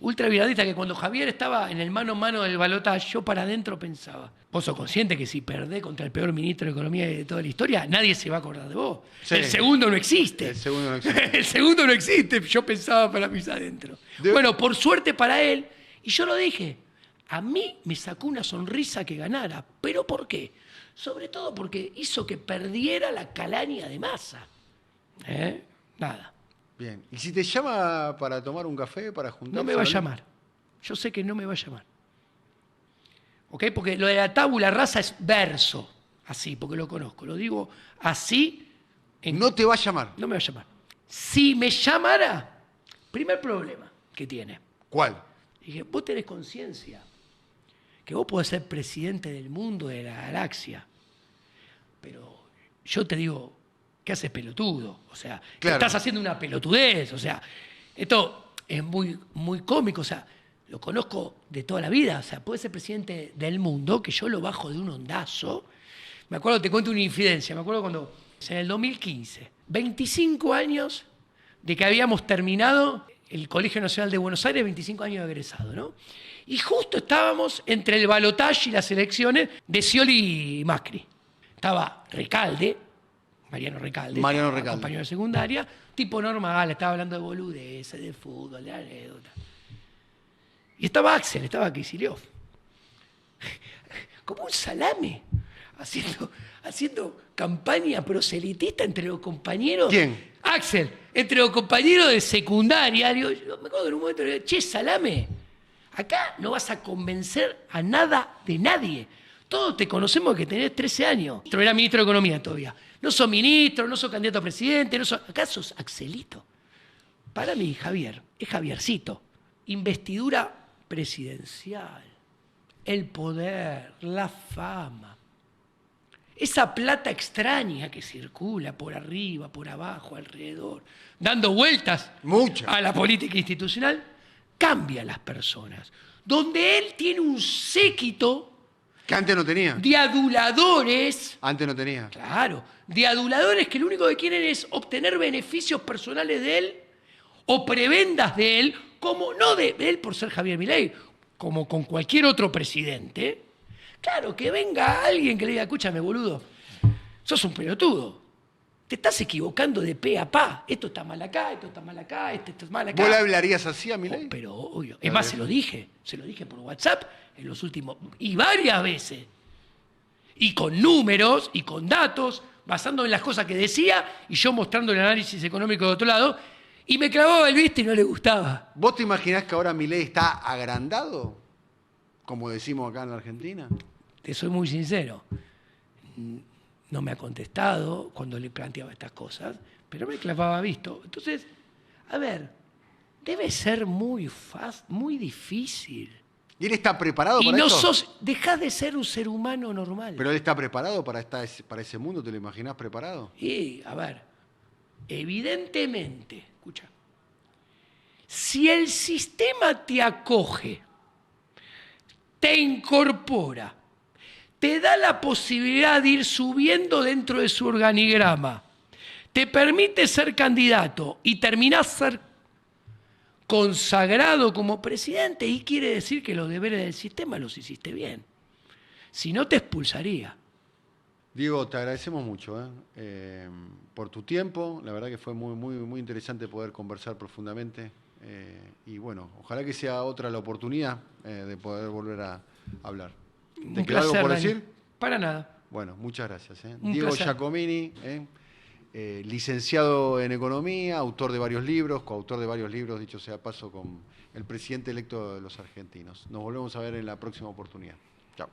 Ultra bilardista, que cuando Javier estaba en el mano a mano del balotaje, yo para adentro pensaba, vos sos consciente que si perdés contra el peor ministro de Economía de toda la historia, nadie se va a acordar de vos. Sí. El segundo no existe. El segundo no existe. El segundo no existe, yo pensaba para mí adentro. Bueno, por suerte para él, y yo lo dije, a mí me sacó una sonrisa que ganara. ¿Pero por qué? Sobre todo porque hizo que perdiera la calaña de Massa. Nada. Bien. ¿Y si te llama para tomar un café, para juntarse? No me va a llamar. Yo sé que no me va a llamar. ¿Ok? Porque lo de la tabula rasa es verso. Así, porque lo conozco. Lo digo así. No te va a llamar. No me va a llamar. Si me llamara, primer problema que tiene. ¿Cuál? Dije, vos tenés conciencia que vos podés ser presidente del mundo, de la galaxia. Pero yo te digo, ¿qué haces pelotudo? O sea, claro, estás haciendo una pelotudez. O sea, esto es muy, muy cómico. O sea, lo conozco de toda la vida. O sea, puede ser presidente del mundo, que yo lo bajo de un ondazo. Me acuerdo, te cuento una infidencia. Me acuerdo cuando, en el 2015, 25 años de que habíamos terminado el Colegio Nacional de Buenos Aires, 25 años de egresado, ¿no? Y justo estábamos entre el balotaje y las elecciones de Scioli y Macri. Estaba Recalde, Mariano Recalde, compañero de secundaria, tipo normal, estaba hablando de boludeces, de fútbol, de anécdotas. Y estaba Axel, estaba Kicillof. Como un salame, haciendo campaña proselitista entre los compañeros. ¿Quién? Axel, entre los compañeros de secundaria. Digo, yo me acuerdo en un momento, le digo, che, salame, acá no vas a convencer a nada de nadie. Todos te conocemos que tenés 13 años. Era ministro de Economía todavía. No sos ministro, no sos candidato a presidente, acá sos Axelito. Para mí, Javier, es Javiercito. Investidura presidencial, el poder, la fama. Esa plata extraña que circula por arriba, por abajo, alrededor, dando vueltas a la política institucional, cambia a las personas. Donde él tiene un séquito que antes no tenía. De aduladores. Antes no tenía. Claro. De aduladores que lo único que quieren es obtener beneficios personales de él o prebendas de él, como no de él por ser Javier Milei, como con cualquier otro presidente. Claro, que venga alguien que le diga, escúchame, boludo, sos un pelotudo. Te estás equivocando de pe a pa. Esto está mal acá, esto está mal acá, esto está mal acá. ¿Vos le hablarías así a Milei? Pero obvio. Es más, se lo dije por WhatsApp en los últimos, y varias veces. Y con números y con datos, basándome en las cosas que decía y yo mostrando el análisis económico de otro lado, y me clavaba el visto y no le gustaba. ¿Vos te imaginás que ahora Milei está agrandado? Como decimos acá en la Argentina. Te soy muy sincero. No me ha contestado cuando le planteaba estas cosas, pero me clavaba visto. Entonces, a ver, debe ser muy fácil, muy difícil. ¿Y él está preparado para esto? Y dejás de ser un ser humano normal. ¿Pero él está preparado para ese mundo? ¿Te lo imaginás preparado? Y, a ver, evidentemente, escucha, si el sistema te acoge, te incorpora, te da la posibilidad de ir subiendo dentro de su organigrama, te permite ser candidato y terminás ser consagrado como presidente, y quiere decir que los deberes del sistema los hiciste bien. Si no, te expulsaría. Diego, te agradecemos mucho por tu tiempo. La verdad que fue muy, muy, muy interesante poder conversar profundamente. Y bueno, ojalá que sea otra la oportunidad de poder volver a hablar. ¿Te queda algo por decir? Para nada. Bueno, muchas gracias. Un Diego placer. Giacomini, licenciado en Economía, autor de varios libros, coautor de varios libros, dicho sea paso, con el presidente electo de los argentinos. Nos volvemos a ver en la próxima oportunidad. Chao.